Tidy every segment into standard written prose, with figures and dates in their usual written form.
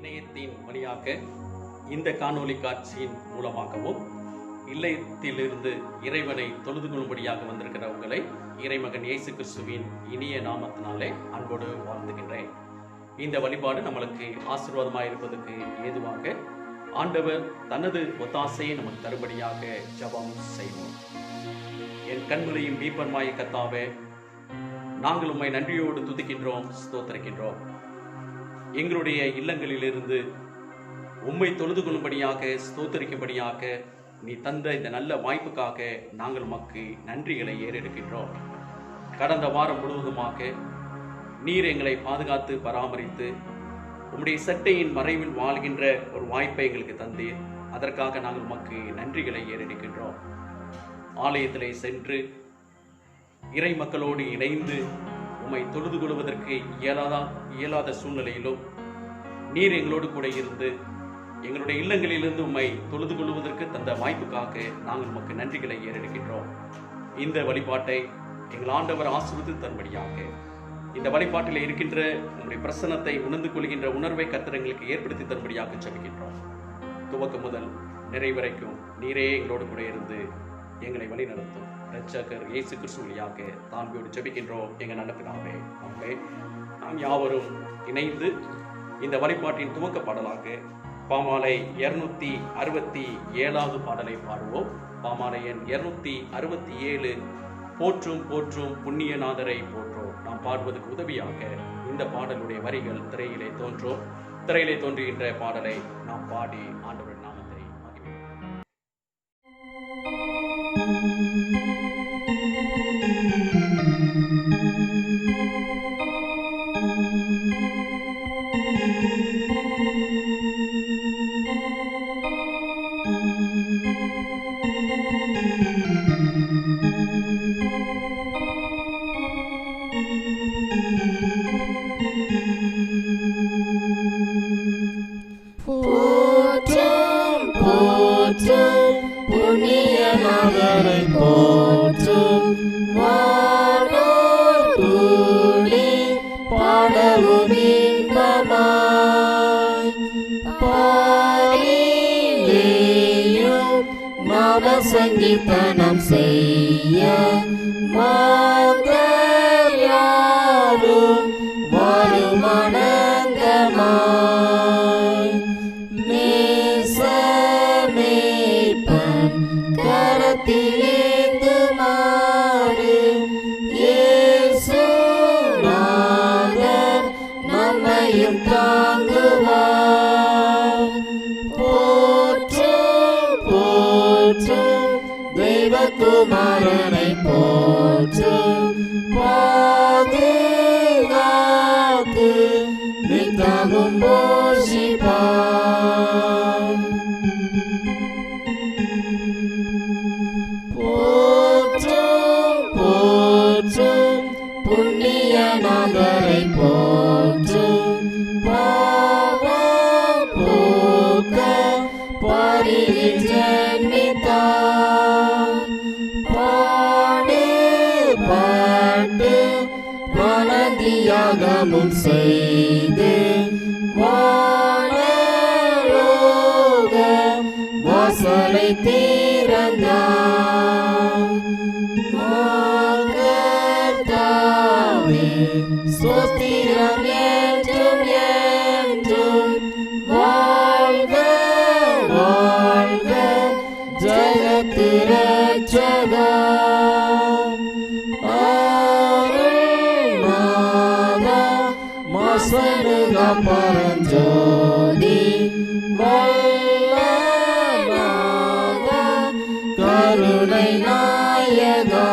இணையத்தின் வழியாக இந்த காணொளி காட்சியின் மூலமாகவும் இல்லத்திலிருந்து இறைவனை தொழுது கொள்ளும்படியாக வந்திருக்கிற உங்களை இறைமகன் இயேசு கிறிஸ்துவின் இனிய நாமத்தினாலே அன்போடு வாழ்ந்துகின்றேன். இந்த வழிபாடு நம்மளுக்கு ஆசீர்வாதமாக இருப்பதற்கு ஏதுவாக ஆண்டவர் தனது ஒத்தாசையை நமக்கு தரும்படியாக ஜெபம் செய்வோம். என் கண்மலையும் மீட்பருமாய கர்த்தாவே, நாங்கள் உம்மை நன்றியோடு துதிக்கின்றோம், ஸ்தோத்திரிக்கின்றோம். எங்களுடைய இல்லங்களிலிருந்து உம்மை தொழுது கொள்ளும்படியாக ஸ்தோத்திரிக்கும்படியாக நீ தந்த இந்த நல்ல வாய்ப்புக்காக நாங்கள் உமக்கு நன்றிகளை ஏறெடுக்கின்றோம். கடந்த வாரம் முழுவதுமாக நீர் எங்களை பாதுகாத்து பராமரித்து உம்முடைய சட்டையின் மறைவில் வாழ்கின்ற ஒரு வாய்ப்பை எங்களுக்கு தந்தீர். அதற்காக நாங்கள் உமக்கு நன்றிகளை ஏறெடுக்கின்றோம். ஆலயத்திலே சென்று இறை மக்களோடு இணைந்து உம்மை தொழுது கொள்வதற்கு இயலாத சூழ்நிலையிலும் நீர் எங்களோடு கூட இருந்து எங்களுடைய இல்லங்களிலிருந்து உம்மை தொழுது கொள்வதற்கு தந்த வாய்ப்புக்காக நாங்கள் உமக்கு நன்றிகளை ஏறெடுக்கின்றோம். இந்த வழிபாட்டை எங்கள் ஆண்டவர் ஆசீர்வதித்து தரும்படியாக இந்த வழிபாட்டில் இருக்கின்ற உங்களுடைய பிரசன்னத்தை உணர்ந்து கொள்கின்ற உணர்வை கர்த்தர் எங்களுக்கு ஏற்படுத்தி தரும்படியாக ஜெபிக்கின்றோம். துவக்கம் முதல் நிறைவரைக்கும் நீரே எங்களோடு கூட இருந்து எங்களை வழி நடத்தும். இரட்சகர் இயேசு கிறிஸ்து வழியாக தாழ்மையோடு ஜெபிக்கின்றோம் எங்கள் நல்ல பிதாவே, ஆமென். நாம் யாவரும் இணைந்து இந்த வழிபாட்டின் துவக்க பாடலாக பாமாலை 267 பாடலை பாடுவோம். பாமாலை எண் 267, போற்றும் போற்றும் புண்ணியநாதரை போற்றோம். நாம் பாடுவதற்கு உதவியாக இந்த பாடலுடைய வரிகள் திரையிலே தோன்றுகின்ற பாடலை நாம் பாடி ஆண்டவரின் நாமத்தை மகிழ்வோம். புண்ணியநாதரை போற்றும் வானோர் கூடி பாடவும் இன்பமாய் பாடிலேயும் நாம சங்கீதனம் செய்ய மாந்தர் யாரும் வருமானந்தமாய் நேசமேய்ப்பன் கரத்திலேந்து மாறு இயேசுநாதர் நம்மையும் தாங்குவார். போற்றும் போற்றும் தெய்வகுமாரனை போற்றும் பாதுகாத்து நித்தமும் போஷிப்பார். போற்றும் போற்றும் புண்ணியநாதரை போற்றும் பாவம் போக்க பாரில் ஜென்மித்தார். பாடுபட்டு மனதியாகமும் செய்து வானலோக வாசலை திறந்தார். கர்த்தாவே, ஸ்தோத்திரம் என்றும் என்றும் வாழ்க வாழ்க ஜெகத்து இரட்சகா. அருள்நாதா, மசனுகா பரஞ்சோதி வல்லநாதா, கருணை நாயகா.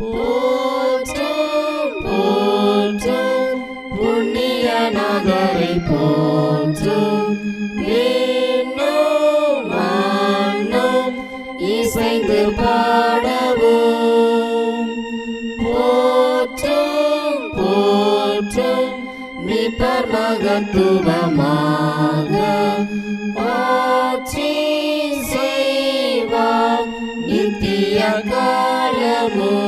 போற்றும் போற்றும் புண்ணியநாதரை போற்றும் விண்ணும் மண்ணும் இசைந்து பாடவும். போற்றும் போற்றும் மீட்பர் மகத்துவமாக ஆட்சி செய்வார் நித்திய காலமும்.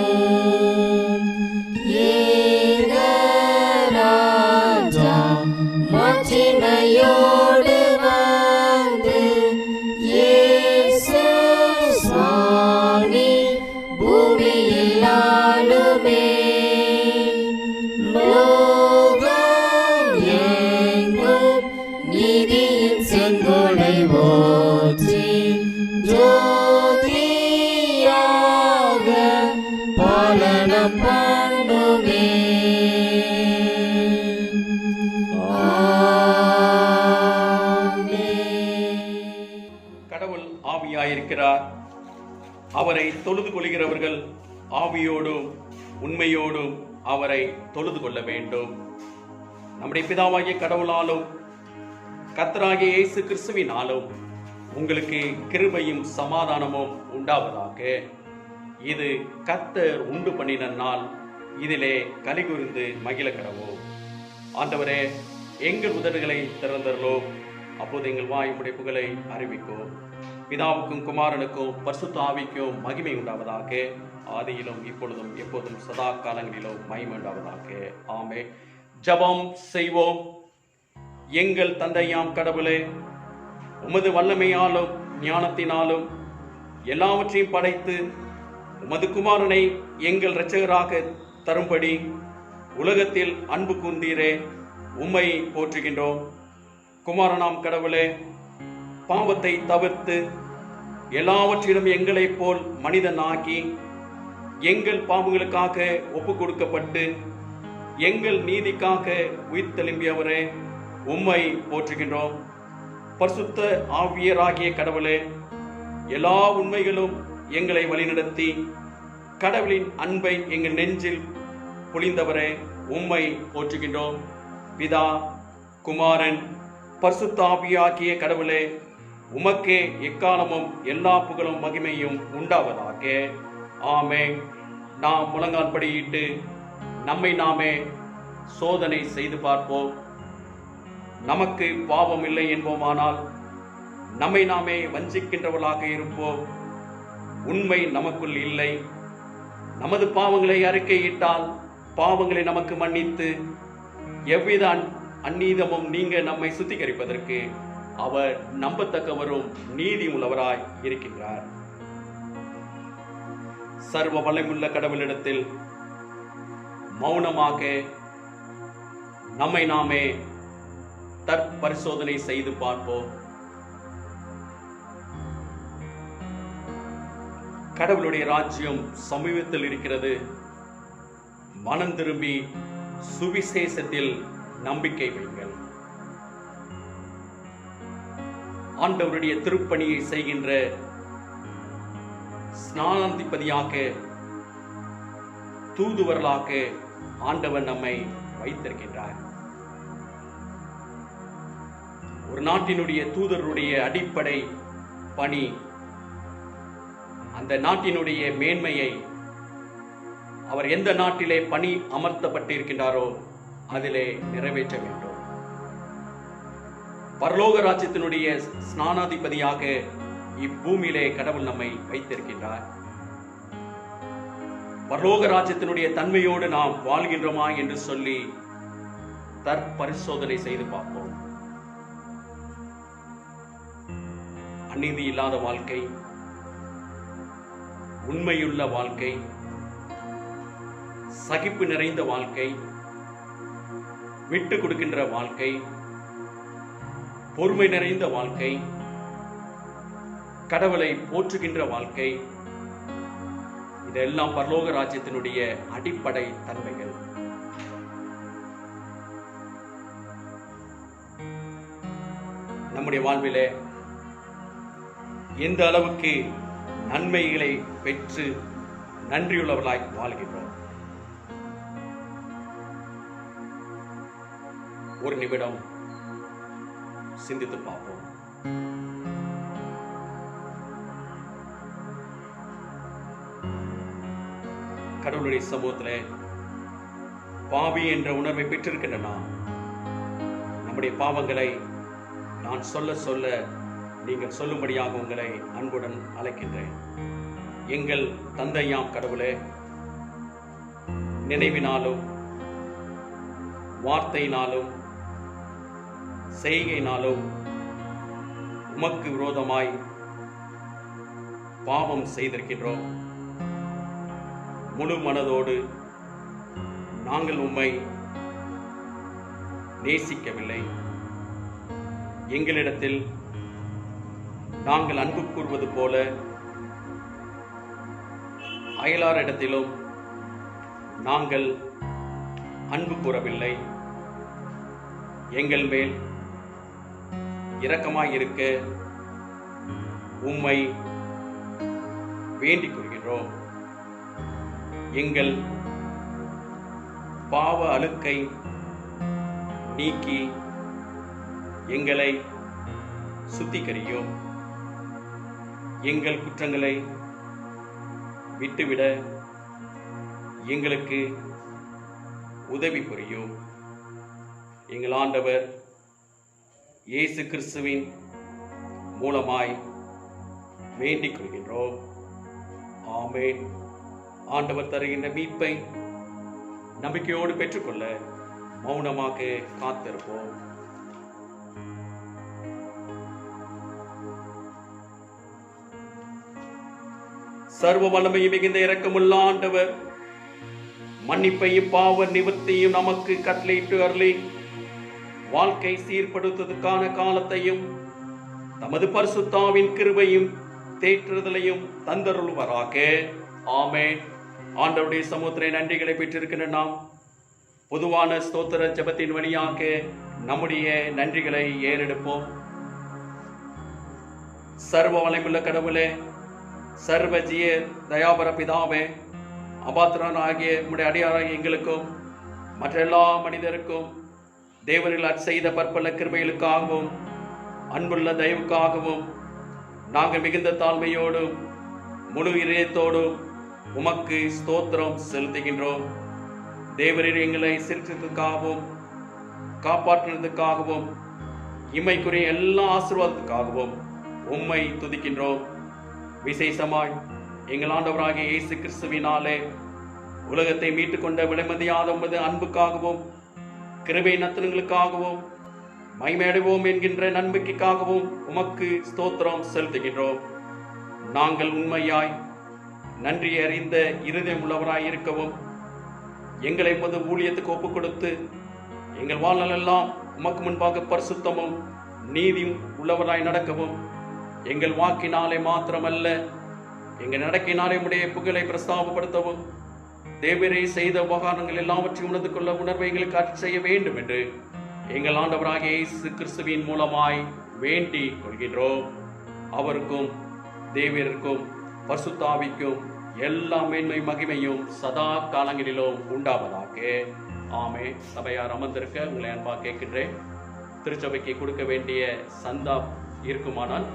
பண்ணுமே. கடவுள் ஆவியாயிருக்கிறார். அவரை தொழுது கொள்கிறவர்கள் ஆவியோடும் உண்மையோடும் அவரை தொழுது கொள்ள வேண்டும். நம்முடைய பிதாவாகிய கடவுளாலும் கர்த்தராகிய இயேசு கிறிஸ்துவினாலும் உங்களுக்கு கிருபையும் சமாதானமும் உண்டாவதாக. இது கர்த்தர் உண்டு பண்ணின நாள், இதிலே கலிகுர்ந்து மகிழ கடவோம். ஆண்டவரே, எங்கள் உதடுகளை திறந்தரலோ, அப்போது எங்கள் வாய் புகழை அறிவிக்கும். பிதாவுக்கும் குமாரனுக்கும் பரிசுத்த ஆவிக்கும் மகிமை உண்டாவதாக. ஆதியிலும் இப்பொழுதும் எப்போதும் சதா காலங்களிலும் மகிமை உண்டாவதாக. ஆமே. ஜெபம் செய்வோம். எங்கள் தந்தையாம் கடவுளே, உமது வல்லமையாலும் ஞானத்தினாலும் எல்லாவற்றையும் படைத்து உமது குமாரனை எங்கள் இரட்சகராக தரும்படி உலகத்தில் அன்பு கூர்ந்தீரே, உம்மை போற்றுகின்றோம். குமாரனாம் கடவுளே, பாவத்தை தவிர்த்து எல்லாவற்றிலும் எங்களைப் போல் மனிதனாகி எங்கள் பாவங்களுக்காக ஒப்பு கொடுக்கப்பட்டு எங்கள் நீதிக்காக உயிர்த்தெழும்பியவரே, உம்மை போற்றுகின்றோம். பரிசுத்த ஆவியராகிய கடவுளே, எல்லா உண்மைகளும் எங்களை வழிநடத்தி கடவுளின் அன்பை எங்கள் நெஞ்சில் பொழிந்தவரே, உம்மை போற்றுகின்றோம். பிதா, குமாரன், பரிசுத்த ஆவியாகிய கடவுளே, உமக்கே எக்காலமும் எல்லா புகழும் மகிமையும் உண்டாவதாக. ஆமென். நாம் முழங்கால் படியிட்டு நம்மை நாமே சோதனை செய்து பார்ப்போம். நமக்கு பாவம் இல்லை என்போமானால் நம்மை நாமே வஞ்சிக்கின்றவர்களாக இருப்போம். உண்மை நமக்குள் இல்லை. நமது பாவங்களை அறிக்கையிட்டால் பாவங்களை நமக்கு மன்னித்து எவ்வித அந்நீதமும் நீங்க நம்மை சுத்திகரிப்பதற்கு அவர் நம்பத்தக்கவரும் நீதி உள்ளவராய் இருக்கின்றார். சர்வ வல்லமையுள்ள கடவுளிடத்தில் மௌனமாக நம்மை நாமே தற்பரிசோதனை செய்து பார்ப்போம். கடவுளுடைய ராஜ்யம் சமீபத்தில் இருக்கிறது. மனம் திரும்பி சுவிசேஷத்தில் நம்பிக்கை வைங்கள். ஆண்டவருடைய திருப்பணியை செய்கின்ற ஸ்நானாதிபதியாக, தூதுவர்களாக ஆண்டவர் நம்மை வைத்திருக்கின்றார். ஒரு நாட்டினுடைய தூதருடைய அடிப்படை பணி அந்த நாட்டினுடைய மேன்மையை அவர் எந்த நாட்டிலே பணி அமர்த்தப்பட்டிருக்கின்றாரோ அதிலே நிறைவேற்ற வேண்டும். பரலோக ராஜ்யத்தினுடைய ஸ்நானாதிபதியாக இப்பூமியிலே கடவுள் நம்மை வைத்திருக்கின்றார். பரலோக ராஜ்யத்தினுடைய தன்மையோடு நாம் வாழ்கின்றோமா என்று சொல்லி தற்பரிசோதனை செய்து பார்ப்போம். அநீதி இல்லாத வாழ்க்கை, உண்மையுள்ள வாழ்க்கை, சகிப்பு நிறைந்த வாழ்க்கை, விட்டு கொடுக்கின்ற வாழ்க்கை, பொறுமை நிறைந்த வாழ்க்கை, கடவுளை போற்றுகின்ற வாழ்க்கை, இதெல்லாம் பரலோக ராஜ்யத்தினுடைய அடிப்படை தன்மைகள். நம்முடைய வாழ்விலே எந்த அளவுக்கு நன்மைகளை பெற்று நன்றியுள்ளவர்களாய் வாழ்கின்றோம்? ஒரு நிமிடம் சிந்தித்து பார்ப்போம். கடவுளுடைய சமூகத்தில் பாவி என்ற உணர்வை பெற்றிருக்கின்ற நாம் நம்முடைய பாவங்களை நான் சொல்ல சொல்ல நீங்கள் சொல்லும்படியாக உங்களை அன்புடன் அழைக்கின்றேன். எங்கள் தந்தையாம் கடவுளே, நினைவினாலும் வார்த்தையினாலும் செய்கையினாலும் உமக்கு விரோதமாய் பாவம் செய்திருக்கின்றோம். முழு மனதோடு நாங்கள் உம்மை நேசிக்கவில்லை. எங்களிடத்தில் நாங்கள் அன்பு கூறுவது போல அயலாரிடத்திலும் நாங்கள் அன்பு கூறவில்லை. எங்கள் மேல் இரக்கமாயிருக்க உம்மை வேண்டிக் கொள்கிறோம். எங்கள் பாவ அழுக்கை நீக்கி எங்களை சுத்திகரியும். எங்கள் குற்றங்களை விட்டுவிட எங்களுக்கு உதவி புரியும். எங்கள் ஆண்டவர் இயேசு கிறிஸ்துவின் மூலமாய் வேண்டிக் கொள்கின்றோம். ஆமென். ஆண்டவர் தருகின்ற மீட்பை நம்பிக்கையோடு பெற்றுக்கொள்ள மௌனமாக காத்திருப்போம். சர்வ வல்லமையும் மிகுந்த இரக்கமுள்ள ஆண்டவர் மன்னிப்பையும் பாவ நிவர்த்தியும் நமக்கு கட்டளையிட்டு அருளி வாழ்க்கை சீர்படுத்துவதற்கான காலத்தையும் தமது பரிசுத்தாவின் கிருபையும் தேற்றுதலையும் தந்தருள்வாராக. ஆமென். ஆண்டவருடைய சமூகத்திலே நன்றிகளை பெற்றிருக்கின்ற நாம் பொதுவான ஸ்தோத்திர ஜெபத்தின் வழியாக நம்முடைய நன்றிகளை ஏறெடுப்போம். சர்வ வல்லமையுள்ள கடவுளே, சர்வஜிய தயாபர பிதாவே, அபாத்திரன் ஆகிய நம்முடைய அடியாராகிய எங்களுக்கும் மற்ற எல்லா மனிதருக்கும் தேவர்கள் செய்த பற்பல கிருபைகளுக்காகவும் அன்புள்ள தயவுக்காகவும் நாங்கள் மிகுந்த தாழ்மையோடும் முழு இதயத்தோடும் உமக்கு ஸ்தோத்திரம் செலுத்துகின்றோம். தேவரீர் எங்களை சிரித்ததுக்காகவும் காப்பாற்றினதுக்காகவும் இம்மைக்குரிய எல்லா ஆசீர்வாதத்துக்காகவும் உம்மை துதிக்கின்றோம். விசேஷமாய் எங்கள் ஆண்டவராகிய இயேசு கிறிஸ்துவினாலே உலகத்தை மீட்டுக்கொண்ட விலைமதியாத உமது அன்புக்காகவும் கிருபை நத்தனங்களுக்காகவும் மைமேடுவோம் என்கின்ற நம்பிக்கைக்காகவும் உமக்கு ஸ்தோத்திரம் செலுத்துகின்றோம். நாங்கள் உண்மையாய் நன்றி அறிந்த இருதயம் உள்ளவராய் இருக்கவும் எங்களை உமது ஊழியத்துக்கு ஒப்புக் கொடுத்து எங்கள் வாழ்நாளெல்லாம் உமக்கு முன்பாக பரிசுத்தமும் நீதியும் உள்ளவராய் நடக்கவும் எங்கள் வாக்கினாலே மாத்திரமல்ல எங்கள் நடக்கினாலே உடைய புகழை பிரஸ்தாபப்படுத்தவும் தேவரே செய்த உபகாரங்கள் எல்லாவற்றையும் உணர்ந்து கொள்ள உணர்வை எங்களுக்கு அருள் செய்ய வேண்டும் என்று எங்கள் ஆண்டவராகிய இயேசு கிறிஸ்துவின் மூலமாய் வேண்டிக் கொள்கின்றோம். அவருக்கும் தேவருக்கும் பரிசுத்தாவிக்கும் எல்லா மேன்மை மகிமையும் சதா காலங்களிலும் உண்டாவதாக. ஆமே. சபையார் அமர்ந்திருக்க உங்களை அன்பாக கேட்கின்றேன். திருச்சபைக்கு கொடுக்க வேண்டிய சந்தா இருக்குமானால்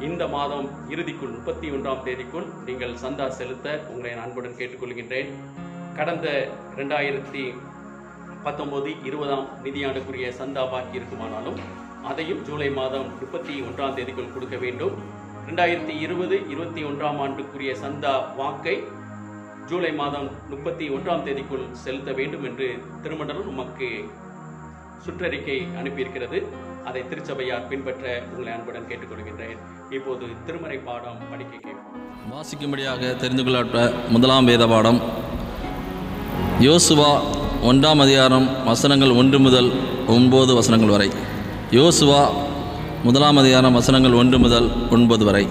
இந்த மாதம் இறுதிக்குள் 31ஆம் தேதிக்குள் நீங்கள் சந்தா செலுத்த உங்களை அன்புடன் கேட்டுக்கொள்கின்றேன். கடந்த 2019-20 நிதியாண்டுக்குரிய சந்தா பாக்கி இருக்குமானாலும் அதையும் ஜூலை மாதம் 31ஆம் தேதிக்குள் கொடுக்க வேண்டும். 2020-21ஆம் ஆண்டுக்குரிய சந்தா வாக்கை ஜூலை மாதம் 31ஆம் தேதிக்குள் செலுத்த வேண்டும் என்று திருமண்டலம் நமக்கு சுற்றறிக்கை அனுப்பியிருக்கிறது. அதை திருச்சபையார் பின்பற்ற உங்களை அன்புடன் கேட்டுக்கொள்கின்றேன். இப்போது திருமறை பாடம் படிக்க கேட்போம். வாசிக்கும்படியாக தெரிந்து கொள்ளப்பட்ட முதலாம் வேத பாடம் யோசுவா 1ஆம் அதிகாரம் வசனங்கள் 1 முதல் 9 வசனங்கள் வரை. யோசுவா 1ஆம் அதிகாரம் வசனங்கள் 1 முதல் 9 வரை.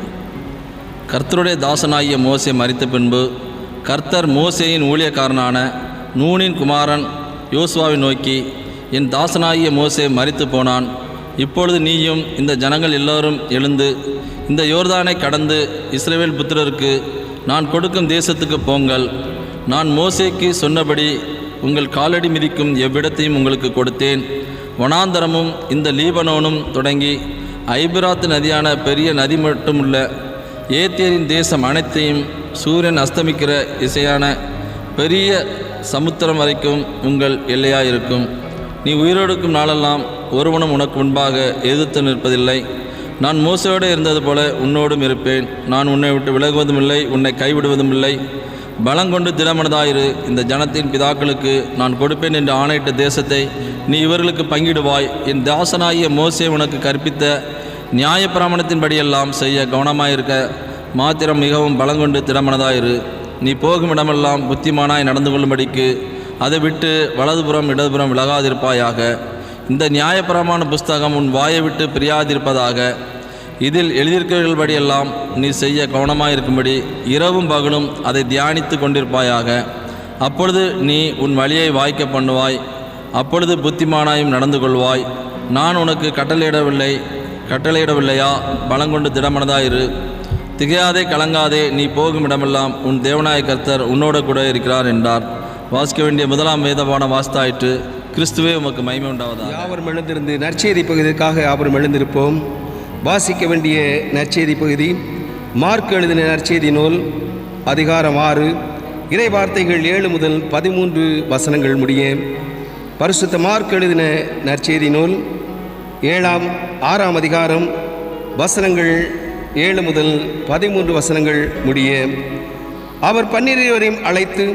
கர்த்தருடைய தாசனாகிய மோசே மரித்த பின்பு கர்த்தர் மோசேயின் ஊழியக்காரனான நூனின் குமாரன் யோசுவாவை நோக்கி, என் தாசனாகிய மோசே மரித்து போனான். இப்பொழுது நீயும் இந்த ஜனங்கள் எல்லோரும் எழுந்து இந்த யோர்தானை கடந்து இஸ்ரவேல் புத்திரருக்கு நான் கொடுக்கும் தேசத்துக்கு போங்கள். நான் மோசேக்கு சொன்னபடி உங்கள் காலடி மிதிக்கும் எவ்விடத்தையும் உங்களுக்கு கொடுத்தேன். வனாந்தரமும் இந்த லீபனோனும் தொடங்கி ஐபிராத்து நதியான பெரிய நதி மட்டுமுள்ள ஏத்தியரின் தேசம் அனைத்தையும் சூரியன் அஸ்தமிக்கிற இசையான பெரிய சமுத்திரம் வரைக்கும் உங்கள் எல்லையாயிருக்கும். நீ உயிரோடுக்கும் நாளெல்லாம் ஒருவனும் உனக்கு முன்பாக எதிர்த்து நிற்பதில்லை. நான் மோசையோடு இருந்தது போல உன்னோடும் இருப்பேன். நான் உன்னை விட்டு விலகுவதும் இல்லை, உன்னை கைவிடுவதும் இல்லை. பலங்கொண்டு திடமனதாயிரு. இந்த ஜனத்தின் பிதாக்களுக்கு நான் கொடுப்பேன் என்று ஆணையிட்ட தேசத்தை நீ இவர்களுக்கு பங்கிடுவாய். என் தாசனாகிய மோசே உனக்கு கற்பித்த நியாயப்பிரமாணத்தின்படியெல்லாம் செய்ய கவனமாயிருக்க மாத்திரம் மிகவும் பலங்கொண்டு திடமனதாயிரு. நீ போகும் இடமெல்லாம் புத்திமானாய் நடந்து கொள்ளும்படிக்கு அதை விட்டு வலதுபுறம் இடதுபுறம் விலகாதிருப்பாயாக. இந்த நியாயப்பிரமாண புஸ்தகம் உன் வாயை விட்டு பிரியாதிருப்பதாக. இதில் எழுதியிருக்கிறபடியெல்லாம் நீ செய்ய கவனமாயிருக்கும்படி இரவும் பகலும் அதை தியானித்து கொண்டிருப்பாயாக. அப்பொழுது நீ உன் வழியை வாய்க்க பண்ணுவாய். அப்பொழுது புத்திமானாயும் நடந்து கொள்வாய். நான் உனக்கு கட்டளையிடவில்லையா? பலங்கொண்டு திடமனதாயிரு. திகையாதே, கலங்காதே. நீ போகும் இடமெல்லாம் உன் தேவனாய கர்த்தர் உன்னோட கூட இருக்கிறார் என்றார். வாசிக்க வேண்டிய முதலாம் வேதபான வாஸ்தாயிற்று. கிறிஸ்துவே உமக்கு மகிமை உண்டாவதாக. யாவரும் எழுந்திருந்து நற்செய்தி பகுதிக்காக யாவரும் எழுந்திருப்போம். வாசிக்க வேண்டிய நற்செய்தி பகுதி மார்க் எழுதின நற்செய்தி நூல் அதிகாரம் 6 இறை வார்த்தைகள் 7 முதல் 13 வசனங்கள் முடிய. பரிசுத்த மார்க் எழுதின நற்செய்தி நூல் 6ஆம் அதிகாரம் வசனங்கள் 7 முதல் 13 வசனங்கள் முடிய. அவர் 12 அழைத்து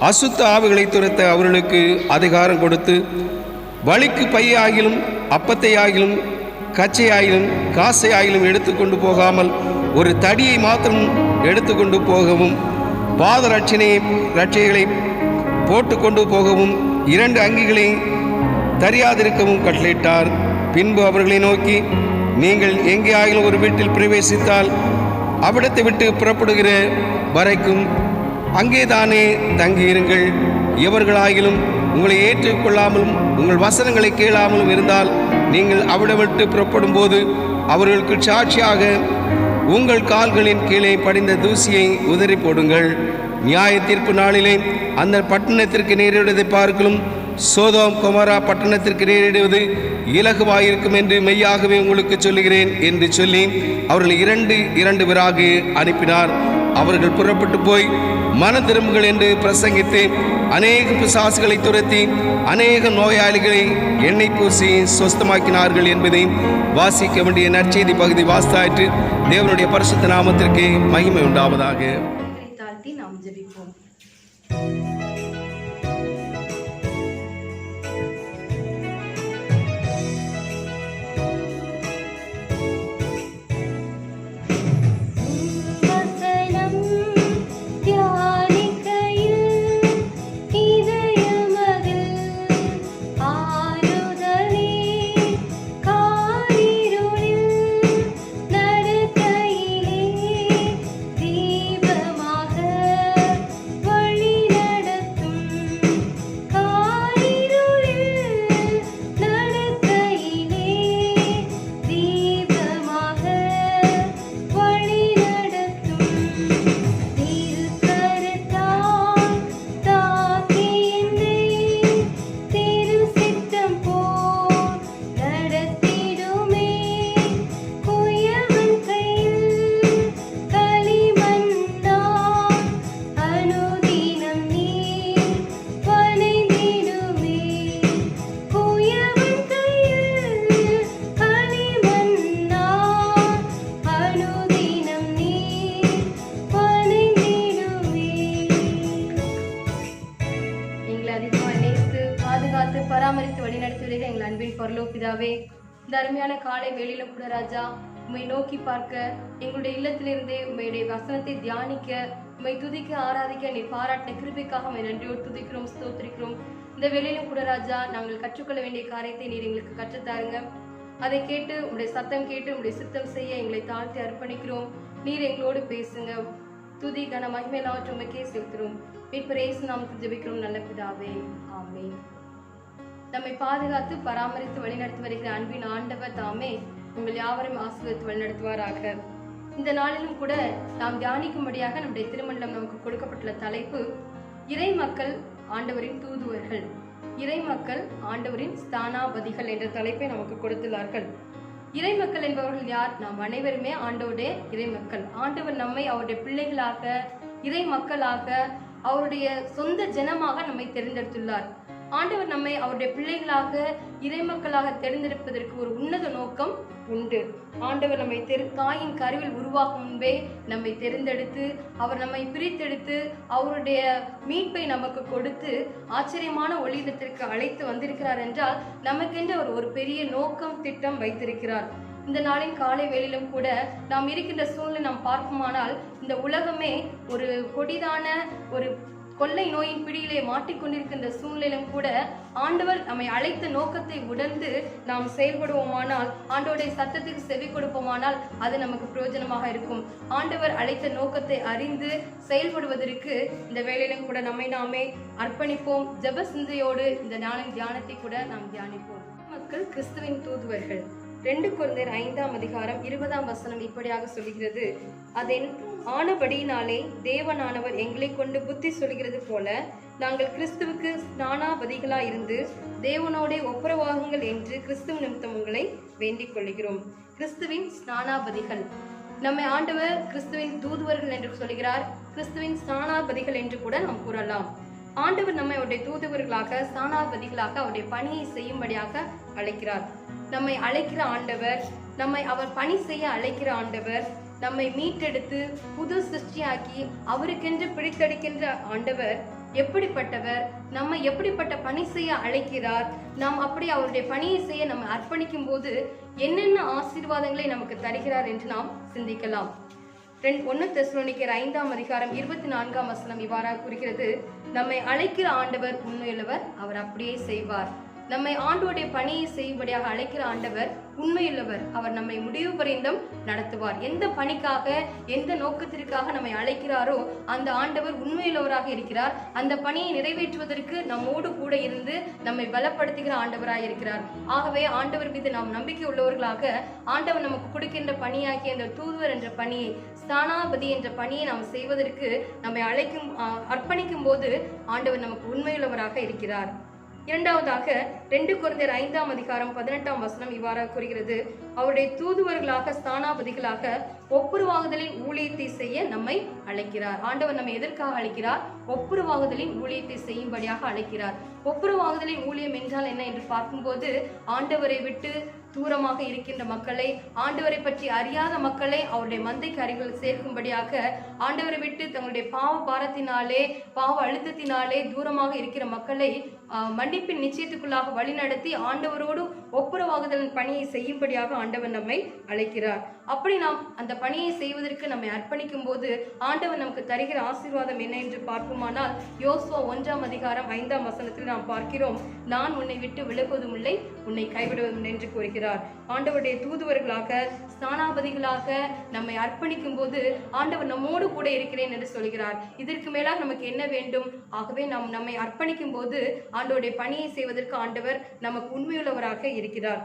அசுத்த ஆவிகளை துரத்த அவர்களுக்கு அதிகாரம் கொடுத்து, வழிக்கு பையாகிலும் அப்பத்தையாகிலும் கச்சையாயிலும் காசையாயிலும் எடுத்துக்கொண்டு போகாமல் ஒரு தடியை மாத்திரம் எடுத்துக்கொண்டு போகவும், பாத ரட்சைகளை போட்டுக்கொண்டு போகவும் 2 அங்கிகளை தரியாதிருக்கவும் கட்டளையிட்டார். பின்பு அவர்களை நோக்கி, நீங்கள் எங்கே ஆகிலும் ஒரு வீட்டில் பிரவேசித்தால் அவ்விடத்தை விட்டு புறப்படுகிற வரைக்கும் அங்கேதானே தங்கியிருங்கள். எவர்களாகிலும் உங்களை ஏற்றுக்கொள்ளாமலும் உங்கள் வசனங்களை கேளாமலும் இருந்தால் நீங்கள் அவ்விடம் விட்டு புறப்படும் போது அவர்களுக்கு சாட்சியாக உங்கள் கால்களின் கீழே படிந்த தூசியை உதறி போடுங்கள். நியாய தீர்ப்பு நாளிலே அந்த பட்டணத்திற்கு நேரிடுவதை பார்க்கலும் சோதோம் கொமோரா பட்டணத்திற்கு நேரிடுவது இலகுவாயிருக்கும் என்று மெய்யாகவே உங்களுக்கு சொல்லுகிறேன் என்று சொல்லி அவர்கள் 2 பேராக அனுப்பினார். அவர்கள் புறப்பட்டு போய் மன திரும்புகள் என்று பிரசங்கித்து அநேக பிசாசுகளை துரத்தி அநேக நோயாளிகளை எண்ணெய் பூசி சொஸ்தமாக்கினார்கள் என்பதை வாசிக்க வேண்டிய நற்செய்தி பகுதி வாஸ்தாயிற்று. தேவனுடைய பரிசுத்த நாமத்திற்கு மகிமை உண்டாவதாக. தாழ்த்தி நாம் ஜெபிப்போம். பராமரித்து வழிநடத்தி வருகிற எங்கள் அன்பின் பரலோக பிதாவே, இந்த அருமையான காலை வேளையிலும் கூட ராஜா உம்மை நோக்கி பார்க்க, எங்களுடைய இல்லத்திலிருந்தே உம்முடைய வசனத்தை தியானிக்க, உம்மை துதிக்க ஆராதிக்க நீ பாராட்டின கிருபைக்காக உம்மை நன்றியோடு துதிக்கிறோம், ஸ்தோத்திரிக்கிறோம். இந்த வேளையிலும் கூட ராஜா நாங்கள் கற்றுக்கொள்ள வேண்டிய காரியத்தை நீர் எங்களுக்கு கற்றுத்தாருங்க. அதை கேட்டு உங்களுடைய சத்தம் கேட்டு உங்களுடைய சித்தம் செய்ய எங்களை தாழ்த்தி அர்ப்பணிக்கிறோம். நீர் எங்களோடு பேசுங்க. துதி கன மகிமை எல்லாவற்றும் உமக்கே செலுத்துகிறோம். மீட்பர் இயேசு நாமத்தில் ஜெபிக்கிறோம் நல்ல பிதாவே, ஆமென். நம்மை பாதுகாத்து பராமரித்து வழிநடத்தி வருகிற அன்பின் ஆண்டவர் தாமே உங்கள் யாவரையும் ஆசீர்வதித்து வழிநடத்துவாராக. இந்த நாளிலும் கூட நாம் தியானிக்கும்படியாக நம்முடைய திருமண்டலம் நமக்கு கொடுக்கப்பட்டுள்ள தலைப்பு இறை மக்கள் ஆண்டவரின் தூதுவர்கள், இறை மக்கள் ஆண்டவரின் ஸ்தானாபதிகள் என்ற தலைப்பை நமக்கு கொடுத்துள்ளார்கள். இறை மக்கள் என்பவர்கள் யார்? நாம் அனைவருமே ஆண்டவருடைய இறை மக்கள். ஆண்டவர் நம்மை அவருடைய பிள்ளைகளாக, இறை மக்களாக, அவருடைய சொந்த ஜனமாக நம்மை தேர்ந்தெடுத்துள்ளார். ஆண்டவர் நம்மை அவருடைய பிள்ளைகளாக, இறை மக்களாக தேர்ந்தெடுப்பதற்கு ஒரு உன்னத நோக்கம் உண்டு. ஆண்டவர் நம்மை தாயின் கருவில் உருவாகும் முன்பே நம்மை தெரிந்தெடுத்து, அவர் நம்மை பிரித்தெடுத்து, அவருடைய மீட்பை நமக்கு கொடுத்து ஆச்சரியமான ஒளியிடத்திற்கு அழைத்து வந்திருக்கிறார் என்றால் நமக்கென்று அவர் ஒரு பெரிய நோக்கம், திட்டம் வைத்திருக்கிறார். இந்த நாளின் காலை வேளையிலும் கூட நாம் இருக்கின்ற சூழ்நிலை நாம் பார்க்குமானால், இந்த உலகமே ஒரு கொடிதான ஒரு கொள்ளை நோயின் பிடியிலே மாட்டிக்கொண்டிருக்கின்ற சூழ்நிலையிலும் கூட ஆண்டவர் நம்மை அழைத்த நோக்கத்தை உணர்ந்து நாம் செயல்படுவோமானால், ஆண்டவருடைய சத்தத்துக்கு செவி கொடுப்போமானால் அது நமக்கு பிரயோஜனமாக இருக்கும். ஆண்டவர் அழைத்த நோக்கத்தை அறிந்து செயல்படுவதற்கு இந்த வேளையிலும் கூட நம்மை நாமே அர்ப்பணிப்போம். ஜெப சிந்தையோடு இந்த நாளின் தியானத்தை கூட நாம் தியானிப்போம். மக்கள் கிறிஸ்துவின் தூதுவர்கள். 2 கொரிந்தியர் 5ஆம் அதிகாரம் 20ஆம் வசனம் இப்படியாக சொல்கிறது, அதன் ஆனபடியினாலே தேவனானவர் எங்களை கொண்டு புத்தி சொல்கிறது போல நாங்கள் கிறிஸ்துவுக்கு ஸ்நானாபதிகளாயிருந்து தேவனோடே ஒப்புரவாகுங்கள் என்று கிறிஸ்துவ நிமித்தம் உங்களை வேண்டிக் கொள்கிறோம். கிறிஸ்துவின் ஸ்நானாபதிகள். நம்மை ஆண்டவர் கிறிஸ்துவின் தூதுவர்கள் என்று சொல்கிறார். கிறிஸ்துவின் ஸ்நானாபதிகள் என்று கூட நாம் கூறலாம். ஆண்டவர் நம்மை அவருடைய தூதுவர்களாக, ஸ்நானாபதிகளாக அவருடைய பணியை செய்யும்படியாக அழைக்கிறார். நம்மை அழைக்கிற ஆண்டவர், நம்மை அவர் பணி செய்ய அழைக்கிற ஆண்டவர், நம்மை மீட்டெடுத்து புது சிருஷ்டியாக்கி அவருக்கென்று பிடித்தெடுக்கின்ற ஆண்டவர் எப்படிப்பட்டவர், நம்மை எப்படிப்பட்ட பணி செய்ய அழைக்கிறார், நாம் அப்படி அவருடைய பணியை செய்ய நம்ம அர்ப்பணிக்கும் போது என்னென்ன ஆசீர்வாதங்களை நமக்கு தருகிறார் என்று நாம் சிந்திக்கலாம். 1 தெசலோனிக்கேயர் 5ஆம் அதிகாரம் 24ஆம் வசனம் இவ்வாறாக கூறுகிறது, நம்மை அழைக்கிற ஆண்டவர் உண்மையுள்ளவர், அவர் அப்படியே செய்வார். நம்மை ஆண்டவருடைய பணியை செய்யும்படியாக அழைக்கிற ஆண்டவர் உண்மையுள்ளவர், அவர் நம்மை முடிவு பரியந்தம் நடத்துவார். எந்த பணிக்காக, எந்த நோக்கத்திற்காக நம்மை அழைக்கிறாரோ அந்த ஆண்டவர் உண்மையுள்ளவராக இருக்கிறார். அந்த பணியை நிறைவேற்றுவதற்கு நம்மோடு கூட இருந்து நம்மை பலப்படுத்துகிற ஆண்டவராக இருக்கிறார். ஆகவே ஆண்டவர் மீது நாம் நம்பிக்கை உள்ளவர்களாக ஆண்டவர் நமக்கு கொடுக்கின்ற பணியாகிய அந்த தூதுவர் என்ற பணியை, ஸ்தானாபதி என்ற பணியை நாம் செய்வதற்கு நம்மை அர்ப்பணிக்கும் போது ஆண்டவர் நமக்கு உண்மையுள்ளவராக இருக்கிறார். இரண்டாவதாக 2 கொரிந்தியர் 5ஆம் அதிகாரம் 18ஆம் வசனம் இவ்வாறாக கூறுகிறது, அவருடைய தூதுவர்களாக, ஸ்தானாபதிகளாக ஒப்புரவாகுதலின் ஊழியத்தை செய்ய நம்மை அழைக்கிறார். ஆண்டவர் நம்மை எதற்காக அழைக்கிறார்? ஒப்புரவாகுதலின் ஊழியத்தை செய்யும்படியாக அழைக்கிறார். ஒப்புரவாகுதலின் ஊழியம் என்றால் என்ன என்று பார்க்கும்போது, ஆண்டவரை விட்டு தூரமாக இருக்கின்ற மக்களை, ஆண்டவரை பற்றி அறியாத மக்களை அவருடைய மந்தைக்கு அருகில் சேர்க்கும்படியாக, ஆண்டவரை விட்டு தங்களுடைய பாவ பாரத்தினாலே, பாவ அழுத்தத்தினாலே தூரமாக இருக்கிற மக்களை மன்னிப்பின் நிச்சயத்துக்குள்ளாக வழிநடத்தி ஆண்டவரோடு ஒப்புரவாகுதலின் பணியை செய்யும்படியாக ஆண்டவர் நம்மை அழைக்கிறார். அப்படி நாம் அந்த பணியை செய்வதற்கு நம்மை அர்ப்பணிக்கும் போது ஆண்டவர் நமக்கு தருகிற ஆசீர்வாதம் என்ன என்று பார்ப்போமானால், யோசுவா 1ஆம் அதிகாரம் 5ஆம் வசனத்தில் நாம் பார்க்கிறோம், நான் உன்னை விட்டு விலகுவதும் இல்லை, உன்னை கைவிடுவதும் இல்லை என்று கூறுகிறார். ஆண்டவருடைய தூதுவர்களாக, ஸ்தானாபதிகளாக நம்மை அர்ப்பணிக்கும் போது ஆண்டவர் நம்மோடு கூட இருக்கிறேன் என்று சொல்கிறார். இதற்கு மேலாக நமக்கு என்ன வேண்டும்? ஆகவே நாம் நம்மை அர்ப்பணிக்கும் போது ஆண்டவருடைய பணியை செய்வதற்கு ஆண்டவர் நமக்கு உண்மையுள்ளவராக இருக்கிறார்.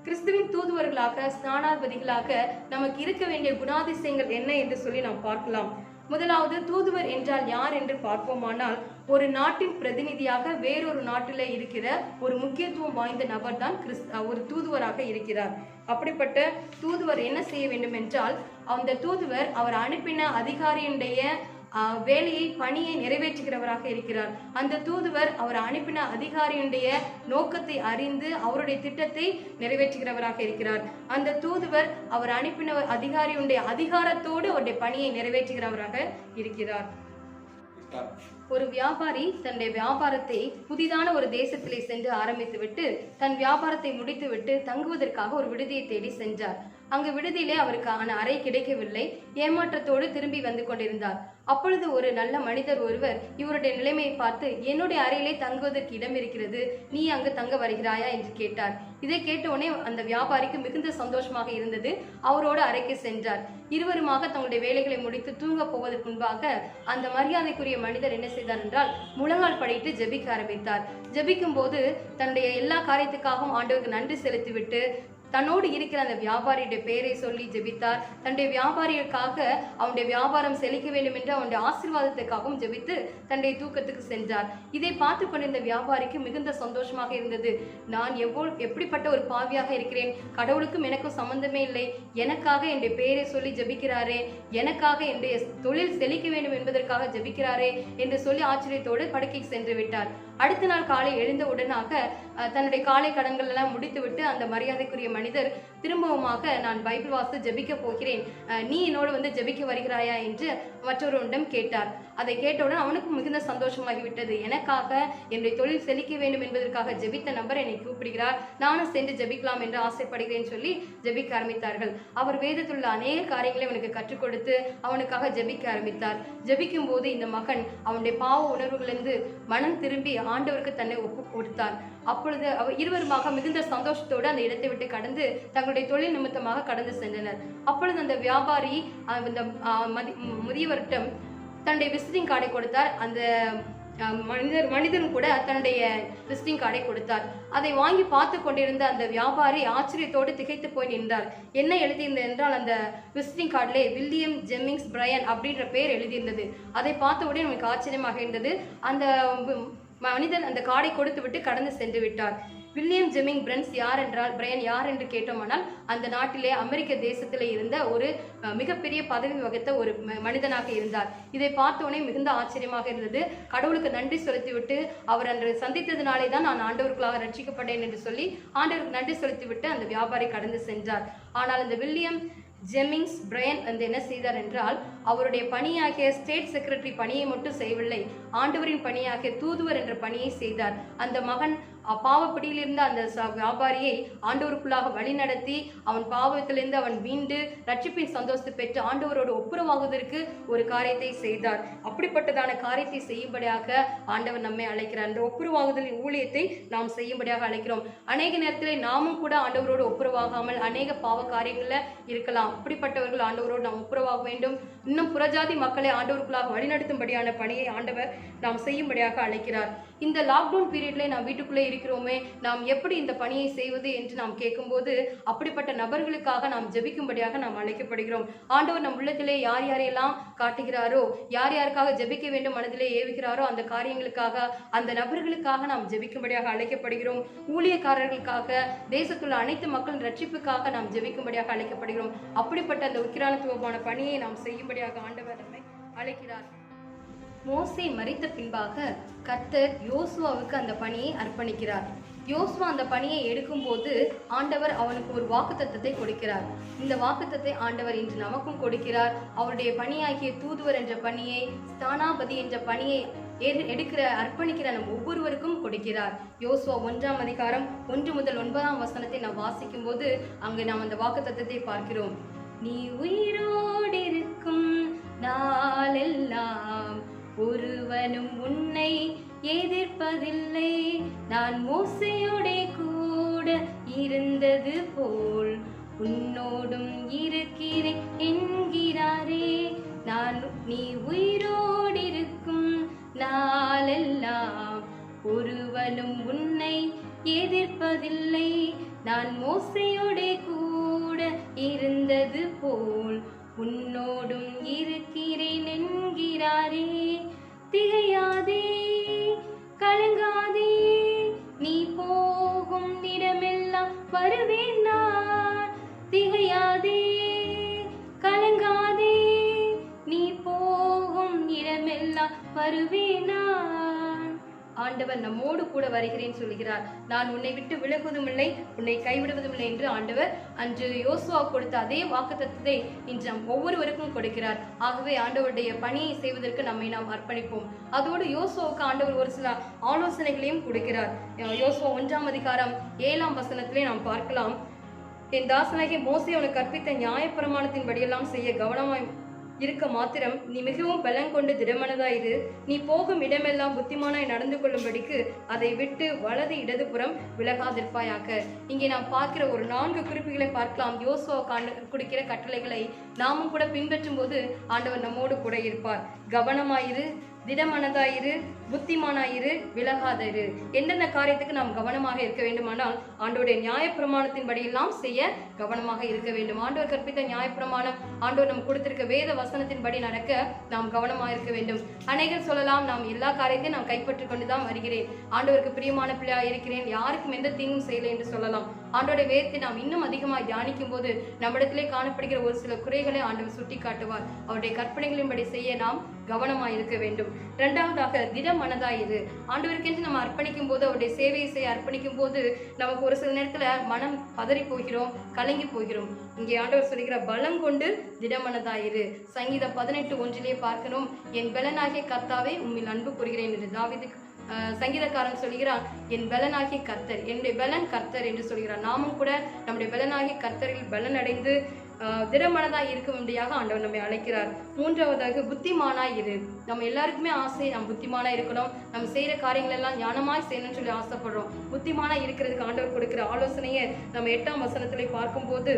கிறிஸ்துவின் தூதுவர்களாக, ஸ்நானாபதிகளாக நமக்கு இருக்க வேண்டிய குணாதிசயங்கள் என்ன என்று சொல்லி நாம் பார்க்கலாம். முதலாவது, தூதுவர் என்றால் யார் என்று பார்ப்போமானால், ஒரு நாட்டின் பிரதிநிதியாக வேறொரு நாட்டில் இருக்கிற ஒரு முக்கியத்துவம் வாய்ந்த நபர் தான் ஒரு தூதுவராக இருக்கிறார். அப்படிப்பட்ட தூதுவர் என்ன செய்ய வேண்டும் என்றால், அந்த தூதுவர் அவர் அனுப்பின அதிகாரியுடைய வேலையை, பணியை நிறைவேற்றுகிறவராக இருக்கிறார். அந்த தூதுவர் அவர் அனுப்பின அதிகாரியுடைய நோக்கத்தை அறிந்து அவருடைய திட்டத்தை நிறைவேற்றுகிறவராக இருக்கிறார். அந்த தூதுவர் அவர் அனுப்பின அதிகாரியுடைய அதிகாரத்தோடு அவருடைய பணியை நிறைவேற்றுகிறவராக இருக்கிறார். ஒரு வியாபாரி தன்னுடைய வியாபாரத்தை புதிதான ஒரு தேசத்திலே சென்று ஆரம்பித்துவிட்டு தன் வியாபாரத்தை முடித்துவிட்டு தங்குவதற்காக ஒரு விடுதியை தேடி சென்றார். அங்கு விடுதியிலே அவருக்கான அறை கிடைக்கவில்லை. ஏமாற்றத்தோடு திரும்பி வந்து கொண்டிருந்தார். அப்பொழுது ஒரு நல்ல மனிதர் ஒருவர் இவருடைய நிலைமையை பார்த்து, என்னுடைய அறையிலே தங்குவதற்கு இடம் இருக்கிறது, நீ அங்கு தங்க வருகிறாயா என்று கேட்டார். இதை கேட்டவுடனே அந்த வியாபாரிக்கு மிகுந்த சந்தோஷமாக இருந்தது. அவரோடு அறைக்கு சென்றார். இருவருமாக தங்களுடைய வேலைகளை முடித்து தூங்க போவதற்கு முன்பாக அந்த மரியாதைக்குரிய மனிதர் என்ன செய்தார் என்றால், முழங்கால் படிட்டு ஜெபிக்க ஆரம்பித்தார். ஜெபிக்கும் போது தன்னுடைய எல்லா காரியத்துக்காகவும் ஆண்டவருக்கு நன்றி செலுத்திவிட்டு தன்னோடு இருக்கிற அந்த வியாபாரியுடைய பெயரை சொல்லி ஜெபித்தார். தன்னுடைய வியாபாரிகளுக்காக அவனுடைய வியாபாரம் செழிக்க வேண்டும் என்று அவனுடைய ஆசீர்வாதத்துக்காகவும் ஜெபித்து தன்னுடைய தூக்கத்துக்கு சென்றார். இதை பார்த்து கொண்டிருந்த வியாபாரிக்கு மிகுந்த சந்தோஷமாக இருந்தது. நான் எப்படிப்பட்ட ஒரு பாவியாக இருக்கிறேன், கடவுளுக்கும் எனக்கும் சம்பந்தமே இல்லை, எனக்காக என்னுடைய பெயரை சொல்லி ஜெபிக்கிறாரே, எனக்காக என்னுடைய தொழில் செழிக்க வேண்டும் என்பதற்காக ஜெபிக்கிறாரே என்று சொல்லி ஆச்சரியத்தோடு படுக்கைக்கு சென்று விட்டார். அடுத்த நாள் காலை எழுந்த உடனாக தன்னுடைய காலை கடன்கள் எல்லாம் முடித்துவிட்டு அந்த மரியாதைக்குரிய மனிதர் திரும்பவுமாக நான் பைபிள் வாசித்து ஜெபிக்க போகிறேன், நீ என்னோடு வந்து ஜெபிக்க வருகிறாயா என்று மற்றொருவனிடம் கேட்டார். அதை கேட்டவுடன் அவனுக்கும் மிகுந்த சந்தோஷமாகிவிட்டது. எனக்காக என்னுடைய தொழில் செழிக்க வேண்டும் என்பதற்காக ஜெபித்த நபர் என்னை கூப்பிடுகிறார், நானும் சென்று ஜெபிக்கலாம் என்று ஆசைப்படுகிறேன் சொல்லி ஜெபிக்க ஆரம்பித்தார்கள். அவர் வேதத்துள்ள அநேக காரியங்களை அவனுக்கு கற்றுக் கொடுத்து அவனுக்காக ஜெபிக்க ஆரம்பித்தார். ஜெபிக்கும் போது இந்த மகன் அவனுடைய பாவ உணர்வுகளிலிருந்து மனம் திரும்பி ஆண்டவருக்கு தன்னை ஒப்பு கொடுத்தார். அப்பொழுது அவர் இருவருமாக மிகுந்த சந்தோஷத்தோடு அந்த இடத்தை விட்டு கடந்து தங்களுடைய தொழில் நிமித்தமாக கடந்து சென்றனர். அப்பொழுது அந்த வியாபாரி அந்த முதியவரிடம் தன்னுடைய விசிட்டிங் கார்டை கொடுத்தார். அந்த மனிதன் கூட தன்னுடைய விசிட்டிங் கார்டை கொடுத்தார். அதை வாங்கி பார்த்து கொண்டிருந்த அந்த வியாபாரி ஆச்சரியத்தோடு திகைத்து போய் நின்றார். என்ன எழுதியிருந்தது என்றால், அந்த விசிட்டிங் கார்டிலே வில்லியம் ஜெமிங்ஸ் பிரையன் அப்படின்ற பெயர் எழுதியிருந்தது. அதை பார்த்தவுடனே எனக்கு ஆச்சரியமாக இருந்தது. அந்த மனிதன் அந்த கார்டை கொடுத்து விட்டு கடந்து சென்று விட்டார். வில்லியம் ஜெமிங் பிரையன் யார் என்று கேட்டோமானால், அந்த நாட்டிலே அமெரிக்க தேசத்திலே இருந்த ஒரு மிகப்பெரிய பதவி வகித்த ஒரு மனிதனாக இருந்தார். இதை பார்த்தோன்னே மிகுந்த ஆச்சரியமாக இருந்தது. கடவுளுக்கு நன்றி செலுத்திவிட்டு அவர் அன்று சந்தித்ததினாலே தான் நான் ஆண்டவருக்குள்ளாக ரட்சிக்கப்பட்டேன் என்று சொல்லி ஆண்டவருக்கு நன்றி செலுத்திவிட்டு அந்த வியாபாரி கடந்து சென்றார். ஆனால் அந்த வில்லியம் ஜெமிங்ஸ் பிரையன் வந்து என்ன செய்தார் என்றால், அவருடைய பணியாகிய ஸ்டேட் செக்ரட்டரி பணியை மட்டும் செய்யவில்லை, ஆண்டவரின் பணியாகிய தூதுவர் என்ற பணியை செய்தார். அந்த மகன் பாவப்பிடியில் இருந்த அந்த வியாபாரியை ஆண்டவருக்குள்ளாக வழிநடத்தி அவன் பாவத்திலிருந்து அவன் மீண்டு ரட்சிப்பின் சந்தோஷத்தை பெற்று ஆண்டவரோடு ஒப்புரவாகுவதற்கு ஒரு காரியத்தை செய்தார். அப்படிப்பட்டதான காரியத்தை செய்யும்படியாக ஆண்டவர் நம்மை அழைக்கிறார். அந்த ஒப்புரவாகுதலின் ஊழியத்தை நாம் செய்யும்படியாக அழைக்கிறோம். அநேக நேரத்தில் நாமும் கூட ஆண்டவரோடு ஒப்புரவாகாமல் அநேக பாவ காரியங்கள்ல இருக்கலாம். அப்படிப்பட்டவர்கள் ஆண்டவரோடு நாம் ஒப்புரவாக வேண்டும். இன்னும் புறஜாதி மக்களை ஆண்டவருக்குள்ளாக வழிநடத்தும்படியான பணியை ஆண்டவர் நாம் செய்யும்படியாக அழைக்கிறார். இந்த லாக்டவுன் பீரியட்ல நாம் வீட்டுக்குள்ளே இருக்கிறோமே, நாம் எப்படி இந்த பணியை செய்வது என்று நாம் கேட்கும்போது, அப்படிப்பட்ட நபர்களுக்காக நாம் ஜெபிக்கும்படியாக நாம் அழைக்கப்படுகிறோம். ஆண்டவர் நம் உள்ளத்திலே யார் யாரையெல்லாம் காட்டுகிறாரோ, யார் யாருக்காக ஜெபிக்க வேண்டும் மனதிலே ஏவுகிறாரோ, அந்த காரியங்களுக்காக அந்த நபர்களுக்காக நாம் ஜெபிக்கும்படியாக அழைக்கப்படுகிறோம். ஊழியக்காரர்களுக்காக, தேசத்துள்ள அனைத்து மக்களின் ரட்சிப்புக்காக நாம் ஜெபிக்கும்படியாக அழைக்கப்படுகிறோம். அப்படிப்பட்ட அந்த உக்கிரானத்துவமான பணியை நாம் செய்யும்படியாக ஆண்டவர் நம்மை அழைக்கிறார். மோசே மரித்த பின்பாக கர்த்தர் யோசுவாவுக்கு அந்த பணியை அர்ப்பணிக்கிறார். யோசுவா அந்த பணியை எடுக்கும்போது ஆண்டவர் அவனுக்கு ஒரு வாக்குத்தத்தத்தை கொடுக்கிறார். இந்த வாக்குத்தத்தை ஆண்டவர் இன்று நமக்கும் கொடுக்கிறார். அவருடைய பணியாகிய தூதுவர் என்ற பணியை, ஸ்தானாபதி என்ற பணியை அர்ப்பணிக்கிற நம் ஒவ்வொருவருக்கும் கொடுக்கிறார். யோசுவா 1ஆம் அதிகாரம் 1 முதல் 9ஆம் வசனத்தை நாம் வாசிக்கும் போது அங்கு நாம் அந்த வாக்குத்தத்தத்தை பார்க்கிறோம். நீ உயிரோடு இருக்கும் நாளெல்லாம் ஒருவனும் உன்னை எதிர்ப்பதில்லை, நான் மோசேயோட கூட இருந்தது போல் உன்னோடும் இருக்கிறேன் என்கிறாரே. நீ உயிரோடு இருக்கும் நாளெல்லாம் ஒருவனும் உன்னை எதிர்ப்பதில்லை, நான் மோசேயோட கூட இருந்தது போல் உன்னோடும் இருக்கிறேன் என்கிறாரே. திகையாதே, கலங்காதே, நீ போகும் இடமெல்லாம் வருவேன் நான். திகையாதே, கலங்காதே, நீ போகும் இடமெல்லாம் வருவேன் நான். ஆண்டவர் நம்மோடு கூட வருகிறேன் சொல்கிறார். நான் உன்னை விட்டு விலகுவதும் இல்லை, உன்னை கைவிடுவதும் இல்லை என்று ஆண்டவர் அன்று யோசுவா கொடுத்த அதே வாக்குத்தத்தத்தை இன்று நம் ஒவ்வொருவருக்கும் கொடுக்கிறார். ஆகவே ஆண்டவருடைய பணியை செய்வதற்கு நம்மை நாம் அர்ப்பணிப்போம். அதோடு யோசுவாவுக்கு ஆண்டவர் ஒரு சில ஆலோசனைகளையும் கொடுக்கிறார். யோசுவா 1ஆம் அதிகாரம் 7ஆம் வசனத்திலே நாம் பார்க்கலாம். என் தாசனாகிய மோசே உனக்கு கற்பித்த நியாயப்பிரமாணத்தின் படியெல்லாம் செய்ய கவனமாய் இருக்க மாத்திரம் நீ மிகவும் பலங்கொண்டு திடமனதாயிரு. நீ போகும் இடமெல்லாம் புத்திமானாய் நடந்து கொள்ளும்படிக்கு அதை விட்டு வலது இடது புறம் விலகாதிருப்பாயாக. இங்கே நாம் பார்க்கிற ஒரு 4 குறிப்புகளை பார்க்கலாம். யோசுவா கொடுக்கிற கட்டளைகளை நாமும் கூட பின்பற்றும் போது ஆண்டவர் நம்மோடு கூட இருப்பார். கவனமாயிரு, திடமனதாயிரு, புத்திமானாயிரு, விலகாதிரு. எந்தெந்த காரியத்துக்கு நாம் கவனமாக இருக்க வேண்டுமானால் ஆண்டவருடைய நியாயப்பிரமாணத்தின் படியெல்லாம் செய்ய கவனமாக இருக்க வேண்டும். ஆண்டவர் கற்பித்த நியாயப்பிரமாணம், ஆண்டவர் நம்ம கொடுத்திருக்க வேத வசனத்தின்படி நடக்க நாம் கவனமாக இருக்க வேண்டும். அநேகர் சொல்லலாம், நாம் எல்லா காரியத்தையும் நாம் கைப்பற்றி கொண்டுதான் வருகிறேன், ஆண்டவருக்கு பிரியமான பிள்ளையா இருக்கிறேன், யாருக்கும் எந்த தீங்கும் செய்யலை என்று சொல்லலாம். ஆண்டோடைய வேதத்தை நாம் இன்னும் அதிகமாக தியானிக்கும் போது நம்மிடத்திலே காணப்படுகிற ஒரு சில குறைகளை ஆண்டவர் சுட்டி காட்டுவார். அவருடைய கற்பனைகளின்படி செய்ய நாம் கவனமாய் இருக்க வேண்டும். இரண்டாவதாக திடமனதாயிரு. ஆண்டவருக்கென்று நம்ம அர்ப்பணிக்கும் போது, அவருடைய சேவையை செய்ய அர்ப்பணிக்கும் போது நமக்கு ஒரு சில நேரத்துல மனம் பதறி போகிறோம், கலங்கி போகிறோம். இங்கே ஆண்டவர் சொல்லுகிற பலம் கொண்டு திடமனதாயிரு. சங்கீதம் 18:1 பார்க்கணும், என் பலனாகிய கர்த்தாவே உம்மில் அன்பு கூறுகிறேன் என்று தாவீது சங்கீதக்காரன் சொல்கிறான். என் பலனாகிய கர்த்தர், என்னுடைய பலன் கர்த்தர் என்று சொல்கிறான். நாமும் கூட நம்முடைய பலனாகிய கர்த்தரில் பலன் அடைந்து திடமனதாய் இருக்கும்படியாக ஆண்டவர் நம்மை அழைக்கிறார். மூன்றாவதாக புத்திமானாய் இரு. நம்ம எல்லாருக்குமே ஆசை, நம்ம புத்திமானா இருக்கணும், நம்ம செய்யற காரியங்கள் எல்லாம் ஞானமாய் செய்யணும்னு சொல்லி ஆசைப்படுறோம். புத்திமானா இருக்கிறதுக்கு ஆண்டவர் கொடுக்கிற ஆலோசனையை நம்ம 8ஆம் வசனத்திலே பார்க்கும்போது,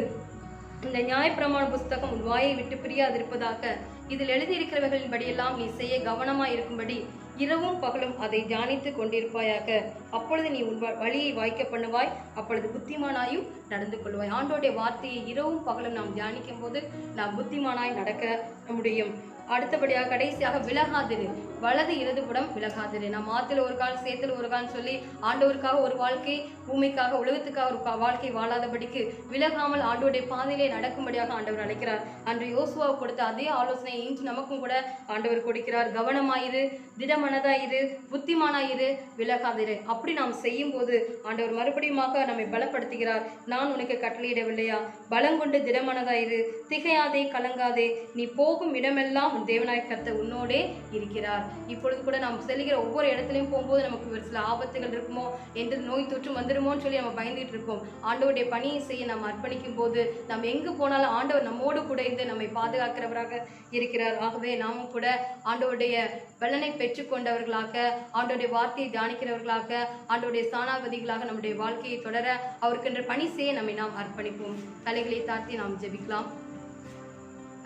இந்த நியாயப்பிரமாண புஸ்தகம் உன் வாயை விட்டு பிரியாதிருப்பதாக, இதில் எழுதியிருக்கிறவர்களின் படியெல்லாம் நீ செய்ய கவனமாய் இருக்கும்படி இரவும் பகலும் அதை தியானித்து கொண்டிருப்பாயாக. அப்பொழுது நீ உன் வழியை வாய்க்க பண்ணுவாய், அப்பொழுது புத்திமானாயும் நடந்து கொள்வாய். ஆண்டோடைய வார்த்தையை இரவும் பகலும் நாம் தியானிக்கும் போது நாம் புத்திமானாய் நடக்க முடியும். அடுத்தபடியாக கடைசியாக விலகாதிரு. வலது இடதுபுறம் விலகாதிரு. நாம் ஆத்துல ஒரு கால் சேத்துல ஒரு கால் சொல்லி ஆண்டவருக்காக ஒரு வாழ்க்கை, பூமிக்காக உலகத்துக்காக ஒரு வாழ்க்கை வாழாதபடிக்கு விலகாமல் ஆண்டோடைய பாதையிலே நடக்கும்படியாக ஆண்டவர் அழைக்கிறார். அன்று யோசுவா கொடுத்த அதே ஆலோசனையை இன்று நமக்கும் கூட ஆண்டவர் கொடுக்கிறார். கவனமாயிரு, திடமனதாயிரு, புத்திமானாயிரு, விலகாதிரு. அப்படி நாம் செய்யும் போது ஆண்டவர் மறுபடியுமாக நம்மை பலப்படுத்துகிறார். நான் உனக்கு கட்டளையிடவில்லையா? பலங்கொண்டு திடமனதாயிரு, திகையாதே, கலங்காதே, நீ போகும் இடமெல்லாம் உன் தேவனாய கர்த்தர் உன்னோடே இருக்கிறார். இப்பொழுது கூட நாம் செல்கிற ஒவ்வொரு இடத்துலையும் போகும்போது நமக்கு ஒரு சில ஆபத்துகள் இருக்குமோ, எந்த நோய் தொற்று வந்துருமோன்னு சொல்லி நம்ம பயந்துட்டு இருப்போம். ஆண்டவருடைய பணியை செய்ய நாம் அர்ப்பணிக்கும் போது நம்ம எங்கு போனாலும் ஆண்டவர் நம்மோடு கூட இருந்து நம்மை பாதுகாக்கிறவராக இருக்கிறார். ஆகவே நாமும் கூட ஆண்டவருடைய பலனை பெற்றுக்கொண்டவர்களாக, ஆண்டவருடைய வார்த்தையை தியானிக்கிறவர்களாக, ஆண்டவருடைய ஸ்தானாபதிகளாக நம்முடைய வாழ்க்கையை தொடர அவருக்கென்ற பணி செய்ய நம்மை நாம் அர்ப்பணிப்போம். தலைகளை தாழ்த்தி நாம் ஜெபிக்கலாம்.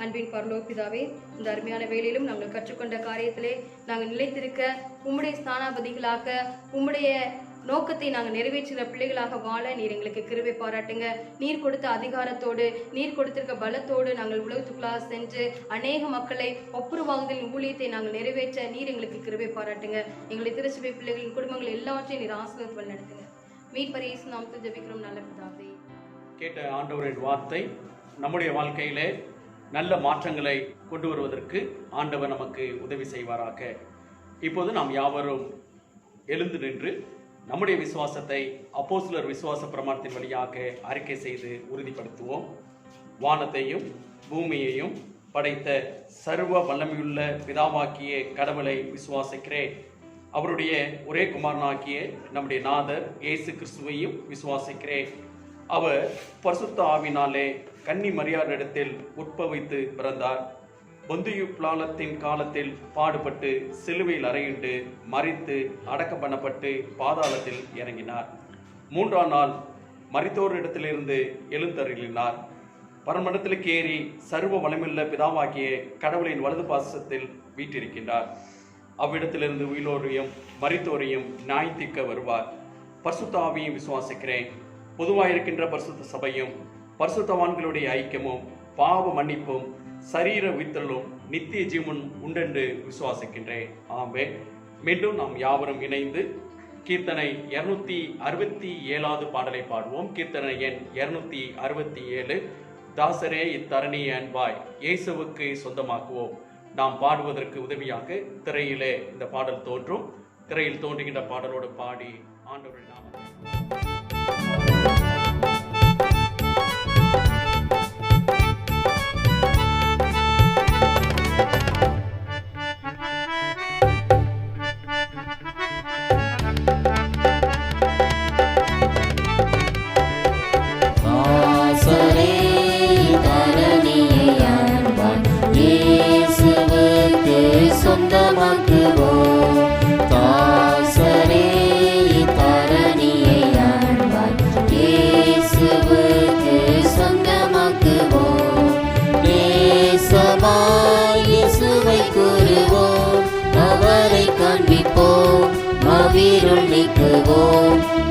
அன்பின் பரலோக பிதாவே, இந்த அருமையான வேளையிலும் நாங்கள் கற்றுக்கொண்ட காரியத்திலே நாங்கள் நிலைத்திருக்க, உம்முடைய ஸ்தானாபதிகளாக, உம்முடைய நோக்கத்தை நாங்கள் நிறைவேற்றுகிற பிள்ளைகளாக வாழ நீர் எங்களுக்கு கிருபை பாராட்டுங்க. நீர் கொடுத்த அதிகாரத்தோடு, நீர் கொடுத்திருக்க பலத்தோடு நாங்கள் உலகத்துக்குள்ளாக சென்று அநேக மக்களை ஒப்புரவாகுதலின் ஊழியத்தை நாங்கள் நிறைவேற்ற நீர் எங்களுக்கு கிருபை பாராட்டுங்க. எங்களை திருச்சபை பிள்ளைகளின் குடும்பங்கள் எல்லாவற்றையும் நீர் ஆசீர்வாதம் நடத்துங்க. மீட்பர் இயேசு நாமத்தில் ஜெபிக்கிறோம் நல்ல பிதாவே. கேட்ட ஆண்டவரின் வார்த்தை நம்முடைய வாழ்க்கையிலே நல்ல மாற்றங்களை கொண்டு வருவதற்கு ஆண்டவர் நமக்கு உதவி செய்வாராக. இப்போது நாம் யாவரும் எழுந்து நின்று நம்முடைய விசுவாசத்தை அப்போஸ்தலர் விசுவாச பிரமாணத்தின் வழியாக அறிக்கை செய்து உறுதிப்படுத்துவோம். வானத்தையும் பூமியையும் படைத்த சர்வ வல்லமையுள்ள பிதாவாக்கிய கடவுளை விசுவாசிக்கிறேன். அவருடைய ஒரே குமாரனாகிய நம்முடைய நாதர் இயேசு கிறிஸ்துவையும் விசுவாசிக்கிறேன். அவர் பரிசுத்த ஆவினாலே கன்னி மரியாளிடத்தில் உட்பவித்து பிறந்தார். பொந்தியு பிலாத்தின் காலத்தில் பாடுபட்டு சிலுவையில் அறையுண்டு மரித்து அடக்கம் பண்ணப்பட்டு பாதாளத்தில் இறங்கினார். 3ஆம் நாள் மரித்தோரிடத்திலிருந்து எழுந்தருளினார். பரமண்டலத்திற்கு ஏறி சர்வ வளமுள்ள பிதாவாகிய கடவுளின் வலது பாசத்தில் வீற்றிருக்கின்றார். அவ்விடத்திலிருந்து உயிரோரையும் மரித்தோரையும் நியாயத்தீர்க்க வருவார். பரிசுத்த ஆவியையும் விசுவாசிக்கிறேன். பொதுவாயிருக்கின்ற பரிசுத்த சபையும் பரிசுத்தவான்களுடைய ஐக்கியமும் பாவ மன்னிப்பும் சரீர உயிர்த்தலும் நித்திய ஜீவன் உண்டென்று விசுவாசிக்கின்றேன். ஆமென். மீண்டும் நாம் யாவரும் இணைந்து கீர்த்தனை 267வது பாடலை பாடுவோம். கீர்த்தனை எண் 267. தாசரே இத்தரணியை அன்பாய் இயேசுவுக்கு சொந்தமாக்குவோம். நாம் பாடுவதற்கு உதவியாக திரையிலே இந்த பாடல் தோன்றும். திரையில் தோன்றுகின்ற பாடலோடு பாடி ஆண்டவருடைய நாமத்தை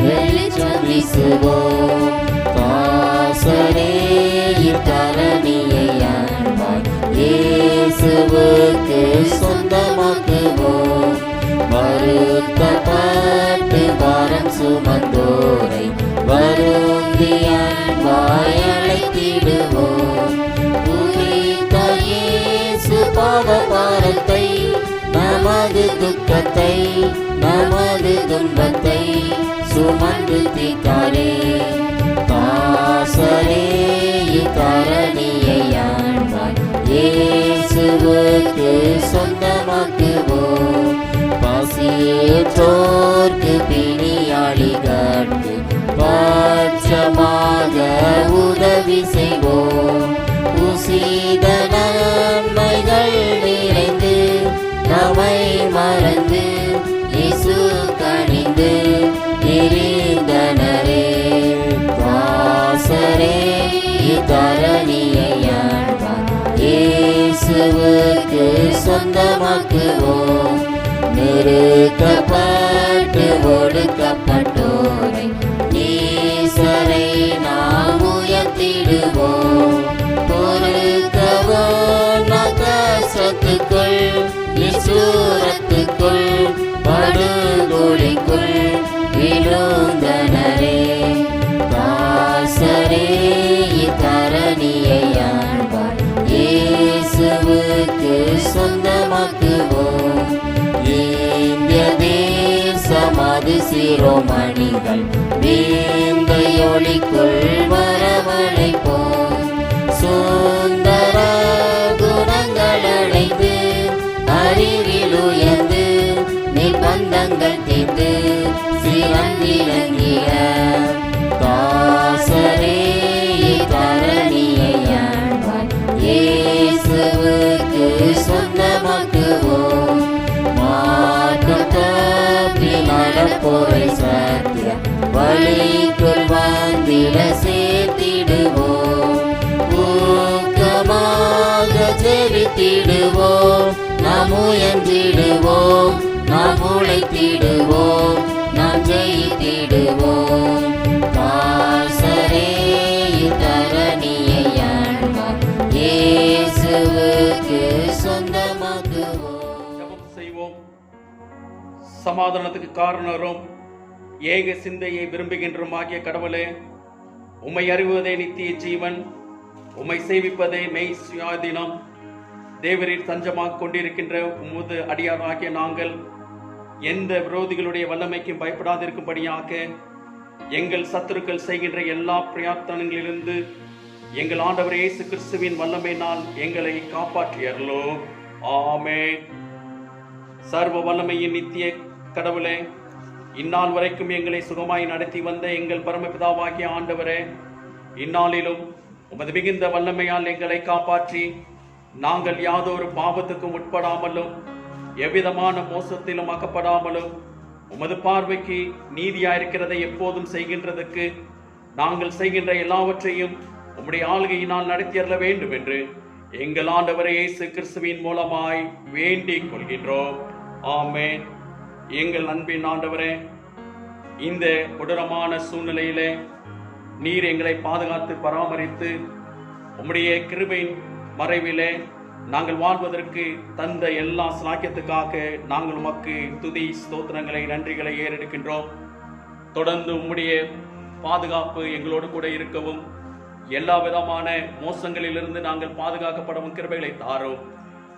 வெளிச்சம் வீசுவோம். தாசரே இத்தரணியை அன்பாய் இயேசுவுக்கு சொந்தமாக்குவோம். வருத்தப்பட்டு பாரம் சுமந்தோரை வருந்தி அன்பாய் அழைத்திடுவோம். புனித இயேசு பாவ பாரத்தை நமது துக்கத்தை நமது துன்பத்தை சுமந்து தீர்த்தாரே. தாசரே இத்தரணியை ஆழ்வார் இயேசுவுக்கு சொந்தமாக்குவோம். பசியேற்றோர்க்கு பிணியாளிகட்கு பட்சமாக உதவி செய்வோம். உசித நன்மைகள் நிறைந்து நம்மை மறந்து இயேசு கனிந்து இருந்தனரே. தாசரே இத்தரணியை ஆழ்வார் இயேசுவுக்கு சொந்தமாக்குவோம். நெருக்கப்பட்டு ஒடுக்கப்பட்டோரை ஈசரை நாம் உயர்த்திடுவோம். பொறுக்கவோ நகசத்துக்குள் நிசூரத்துக்குள் படுகொலிக்குள் விழுந்தனரே. தாசரே இத்தரணியை ஆழ்வார் இயேசுவுக்கு சொந்தமாக்குவோம். இந்திய தேசமது சிரோமணிகள் வேந்தையொளிக்குள் வரவழைப்போம். சுந்தர குணங்கள் அடைந்து அறிவில் உயர்ந்து நிபந்தங்கள் தீர்ந்து சிறந்திலங்கிய தாசரே இத்தரணியை ஆழ்வார் இயேசுவுக்கு சொந்தமாக்குவோம். நடப்போரை சத்திய வழிக்குள் வந்திட சேர்த்திடுவோம். ஊக்கமாக ஜெபித்திடுவோம். நாம் முயன்றிடுவோம். நாம் உழைத்திடுவோம். நாம் ஜெயித்திடுவோம். தாசரே இத்தரணியை ஆழ்வார் இயேசுவுக்கு சொந்தமாக்குவோம். ஜெபம் செய்வோம். சமாதானத்துக்கு காரணரும் ஏக சிந்தையை விரும்புகின்றோம் ஆகிய கடவுளே, உம்மை அறிவதே நித்திய ஜீவன், உம்மை சேவிப்பதே மெய் சுயாதீனம். தேவரீர் தஞ்சமாக கொண்டிருக்கின்ற உமது அடியாராகிய நாங்கள் எந்த விரோதிகளுடைய வல்லமைக்கும் பயப்படாதிருக்கும்படியாக எங்கள் சத்துருக்கள் செய்கின்ற எல்லா பிரயத்தனங்களிலிருந்து எங்கள் ஆண்டவர் இயேசு கிறிஸ்துவின் வல்லமையினால் எங்களை காப்பாற்றியருளோம். ஆமென். சர்வ வல்லமையின் நித்திய கடவுளே, இந்நாள் வரைக்கும் எங்களை சுகமாய் நடத்தி வந்த எங்கள் பரமபிதாவாகிய ஆண்டவரே, இந்நாளிலும் உமது மிகுந்த வல்லமையால் எங்களை காப்பாற்றி நாங்கள் யாதொரு பாவத்துக்கும் உட்படாமலும் எவ்விதமான மோசத்திலும் அகப்படாமலும் உமது பார்வைக்கு நீதியாயிருக்கிறதை எப்போதும் செய்கின்றதற்கு நாங்கள் செய்கின்ற எல்லாவற்றையும் உம்முடைய ஆளுகையினால் நடத்தியறல வேண்டும் என்று எங்கள் ஆண்டவர் இயேசு கிறிஸ்துவின் மூலமாய் வேண்டிக் கொள்கின்றோம். ஆமென். எங்கள் அன்பின் ஆண்டவரே, இந்த கொடூரமான சூழ்நிலையிலே நீர் எங்களை பாதுகாத்து பராமரித்து உம்முடைய கிருபையின் மறைவிலே நாங்கள் வாழ்வதற்கு தந்த எல்லா சிலாக்கியத்துக்காக நாங்கள் உமக்கு துதி ஸ்தோத்திரங்களை நன்றிகளை ஏறெடுக்கின்றோம். தொடர்ந்து உம்முடைய பாதுகாப்பு எங்களோடு கூட இருக்கவும், எல்லா விதமான மோசங்களிலிருந்து நாங்கள் பாதுகாக்கப்படவும் கிருபைகளை தாரும்.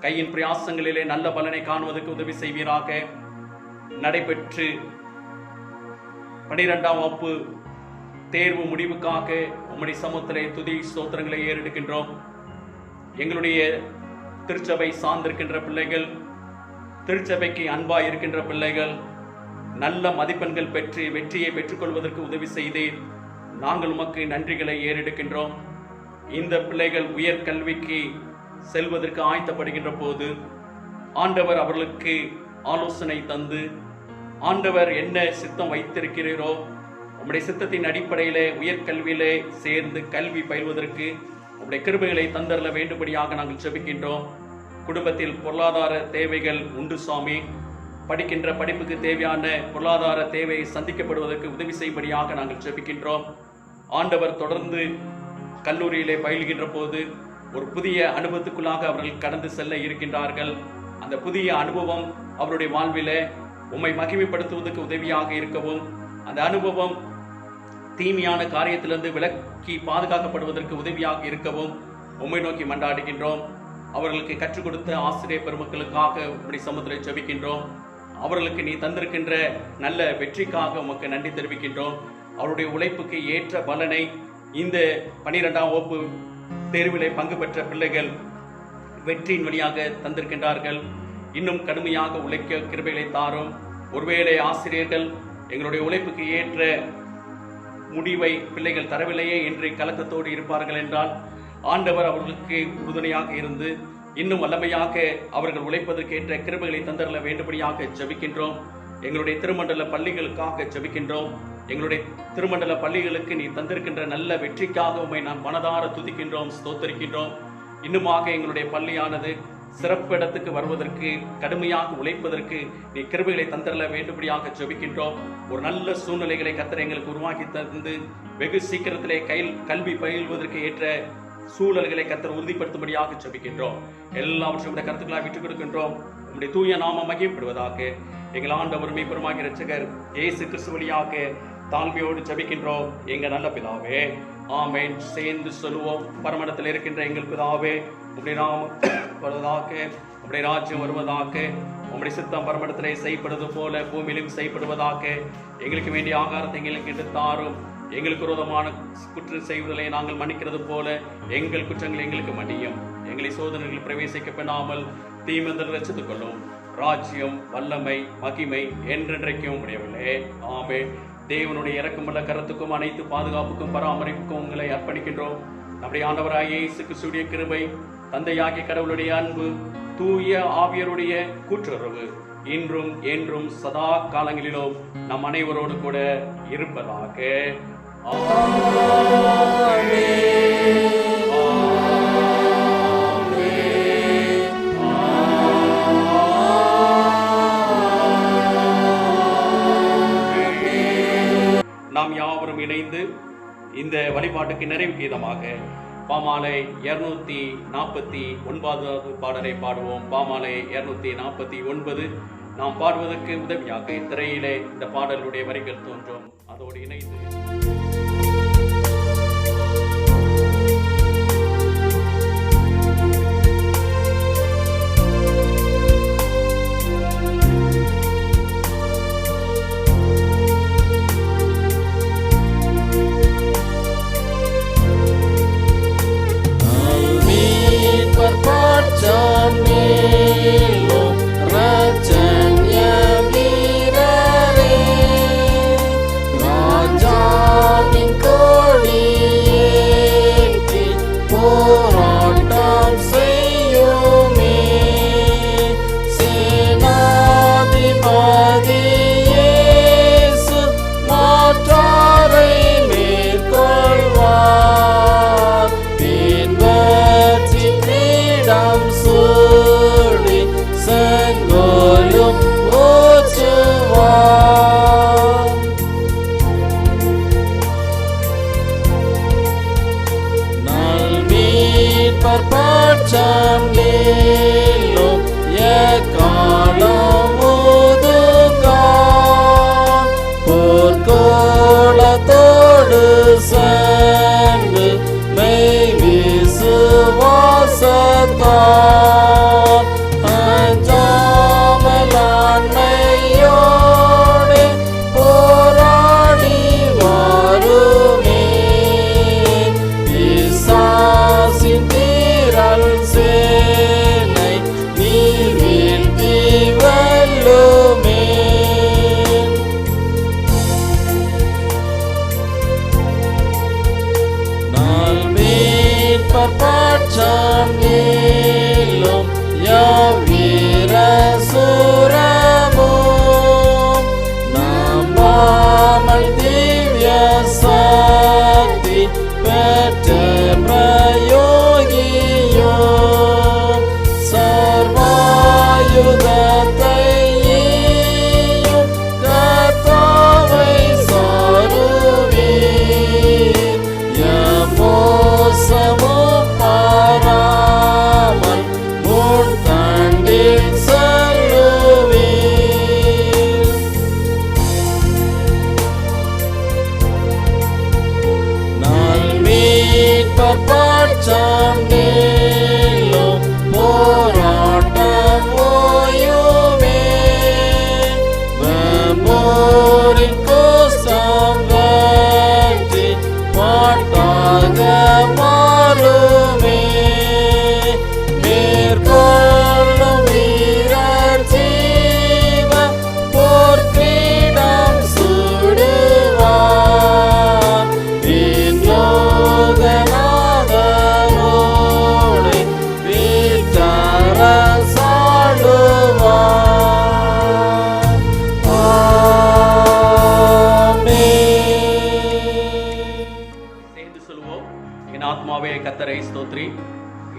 கையின் பிரயாசங்களிலே நல்ல பலனை காணுவதற்கு உதவி செய்வீராக. நடைபெற்று 12ஆம் வகுப்பு தேர்வு முடிவுக்காக உம்முடைய சமூகத்திலே துதி ஸ்தோத்திரங்களை ஏறெடுக்கின்றோம். எங்களுடைய திருச்சபை சார்ந்திருக்கின்ற பிள்ளைகள், திருச்சபைக்கு அன்பாய் இருக்கின்ற பிள்ளைகள் நல்ல மதிப்பெண்கள் பெற்று வெற்றியை பெற்றுக்கொள்வதற்கு உதவி செய்தீர். நாங்கள் உமக்கு நன்றிகளை ஏறெடுக்கின்றோம். இந்த பிள்ளைகள் உயர்கல்விக்கு செல்வதற்கு ஆயத்தப்படுகின்ற போது ஆண்டவர் அவர்களுக்கு ஆலோசனை தந்து, ஆண்டவர் என்ன சித்தம் வைத்திருக்கிறீரோ உம்முடைய சித்தத்தின் அடிப்படையிலே உயர்கல்வியிலே சேர்ந்து கல்வி பயில்வதற்கு உம்முடைய கிருபைகளை தந்தரல வேண்டும்படியாக நாங்கள் ஜெபிக்கின்றோம். குடும்பத்தில் பொருளாதார தேவைகள் உண்டு சுவாமி. படிக்கின்ற படிப்புக்கு தேவையான பொருளாதார தேவையை சந்திக்கப்படுவதற்கு உதவி செய்யும்படியாக நாங்கள் ஜெபிக்கின்றோம். ஆண்டவர் தொடர்ந்து கல்லூரியிலே பயில்கின்ற போது ஒரு புதிய அனுபவத்துக்குள்ளாக அவர்கள் கடந்து செல்ல இருக்கின்றார்கள். அந்த புதிய அனுபவம் அவருடைய வாழ்விலே உம்மை மகிமைப்படுத்துவதற்கு உதவியாக இருக்கவும், அந்த அனுபவம் தீமையான காரியத்திலிருந்து விலக்கி பாதுகாக்கப்படுவதற்கு உதவியாக இருக்கவும் உம்மை நோக்கி மன்றாடுகின்றோம். அவர்களுக்கு கற்றுக் கொடுத்த ஆசிரியர் பெருமக்களுக்காக இப்படி சமுத்திரம் ஜெபிக்கின்றோம். அவர்களுக்கு நீ தந்திருக்கின்ற நல்ல வெற்றிக்காக உமக்கு நன்றி தெரிவிக்கின்றோம். அவருடைய உழைப்புக்கு ஏற்ற பலனை இந்த 12ஆம் வகுப்பு தேர்விலே பங்கு பெற்ற பிள்ளைகள் வெற்றியின் வழியாக தந்திருக்கின்றார்கள். இன்னும் கடுமையாக உழைக்க கிருபைகளை தாரும். ஒருவேளை ஆசிரியர்கள் எங்களுடைய உழைப்புக்கு ஏற்ற முடிவை பிள்ளைகள் தரவில்லையே என்று கலக்கத்தோடு இருப்பார்கள் என்றால் ஆண்டவர் அவர்களுக்கு உறுதுணையாக இருந்து இன்னும் வல்லமையாக அவர்கள் உழைப்பதற்கு ஏற்ற கிருபைகளை தந்தரல வேண்டும்படியாக ஜெபிக்கின்றோம். எங்களுடைய திருமண்டல பள்ளிகளுக்காக ஜெபிக்கின்றோம். எங்களுடைய திருமண்டல பள்ளிகளுக்கு நீ தந்திருக்கின்ற நல்ல வெற்றிக்காக உம்மை நான் மனதார துதிக்கின்றோம், ஸ்தோத்தரிக்கின்றோம். இன்னுமாக எங்களுடைய பள்ளியானது சிறப்பு இடத்துக்கு வருவதற்கு கடுமையாக உழைப்பதற்கு நீ கிருபைகளை தந்தரல வேண்டும்படியாக ஜெபிக்கின்றோம். ஒரு நல்ல சூழ்நிலைகளை கர்த்தர் எங்களுக்கு உருவாக்கி தந்து வெகு சீக்கிரத்திலே கல்வி பயில்வதற்கு ஏற்ற சூழல்களை கர்த்தர் உறுதிப்படுத்தும்படியாக ஜெபிக்கின்றோம். எல்லாவற்றையும் உடைய கருத்துக்களாக விட்டுக் கொடுக்கின்றோம். உம்முடைய தூய நாமம் மகிமைப்படுவதாக எங்கள் ஆண்டவர் மீட்பருமாகிய இரட்சகர் இயேசு கிறிஸ்து வழியாக தாழ்மையோடு ஜெபிக்கின்றோம் எங்க நல்ல பிதாவே, ஆமென். சேர்ந்து சொல்லுவோம். பரமண்டத்தில் இருக்கின்ற எங்கள் பிதாவே, உம்முடைய நாமம் வருவதாக, உம்முடைய ராஜ்யம் வருவதாக, உம்முடைய சித்தம் பரமண்டத்திலே செய்யப்படுவது போல பூமியிலும் செய்யப்படுவதாக. எங்களுக்கு வேண்டிய ஆகாரத்தை எங்களுக்கு எடுத்து தாரும். எங்களுக்கு விரோதமான குற்றம் செய்வதை நாங்கள் மன்னிக்கிறது போல எங்கள் குற்றங்களை எங்களுக்கு மன்னியும். எங்களை சோதனைகளில் பிரவேசிக்க பண்ணாமல் தீமந்தல் ரசித்துக் கொள்ளும். ராஜ்யம், வல்லமை, மகிமை என்றென்றைக்கும் உடையவில்லை. ஆமென். தேவனுடைய இரக்கமுள்ள கரத்துக்கும் அனைத்து பாதுகாப்புக்கும் பராமரிப்புக்கும் உங்களை அர்ப்பணிக்கின்றோம். நம்முடைய ஆண்டவராகிய இயேசு கிறிஸ்துவின் கிருபை, தந்தையாகிய கடவுளுடைய அன்பு, தூய ஆவியருடைய கூட்டுறவு இன்றும் என்றும் சதா காலங்களிலும் நம் அனைவரோடு கூட இருப்பதாக. நாம் யாவரும் இணைந்து இந்த வழிபாட்டுக்கு நிறைவு கீதமாக பாமாலை 249 பாடலை பாடுவோம். பாமாலை 249 நாம் பாடுவதற்கு உதவியாக திரையிலே இந்த பாடலுடைய வரிகள் தோன்றும். அதோடு இணைந்து Raja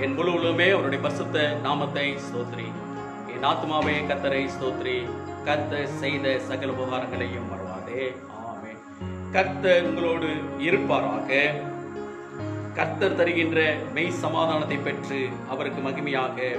என் முழு உள்ளமே அவருடைய பரிசுத்த நாமத்தை ஸ்தோத்திரி. என் ஆத்மாவே கர்த்தரை ஸ்தோத்திரி. கர்த்தர் செய்த சகல உபகாரங்களையும் மறவாதே. ஆமென். கர்த்தர் உங்களோடு இருப்பாராக. கர்த்தர் தருகின்ற மெய் சமாதானத்தை பெற்று அவருக்கு மகிமையாக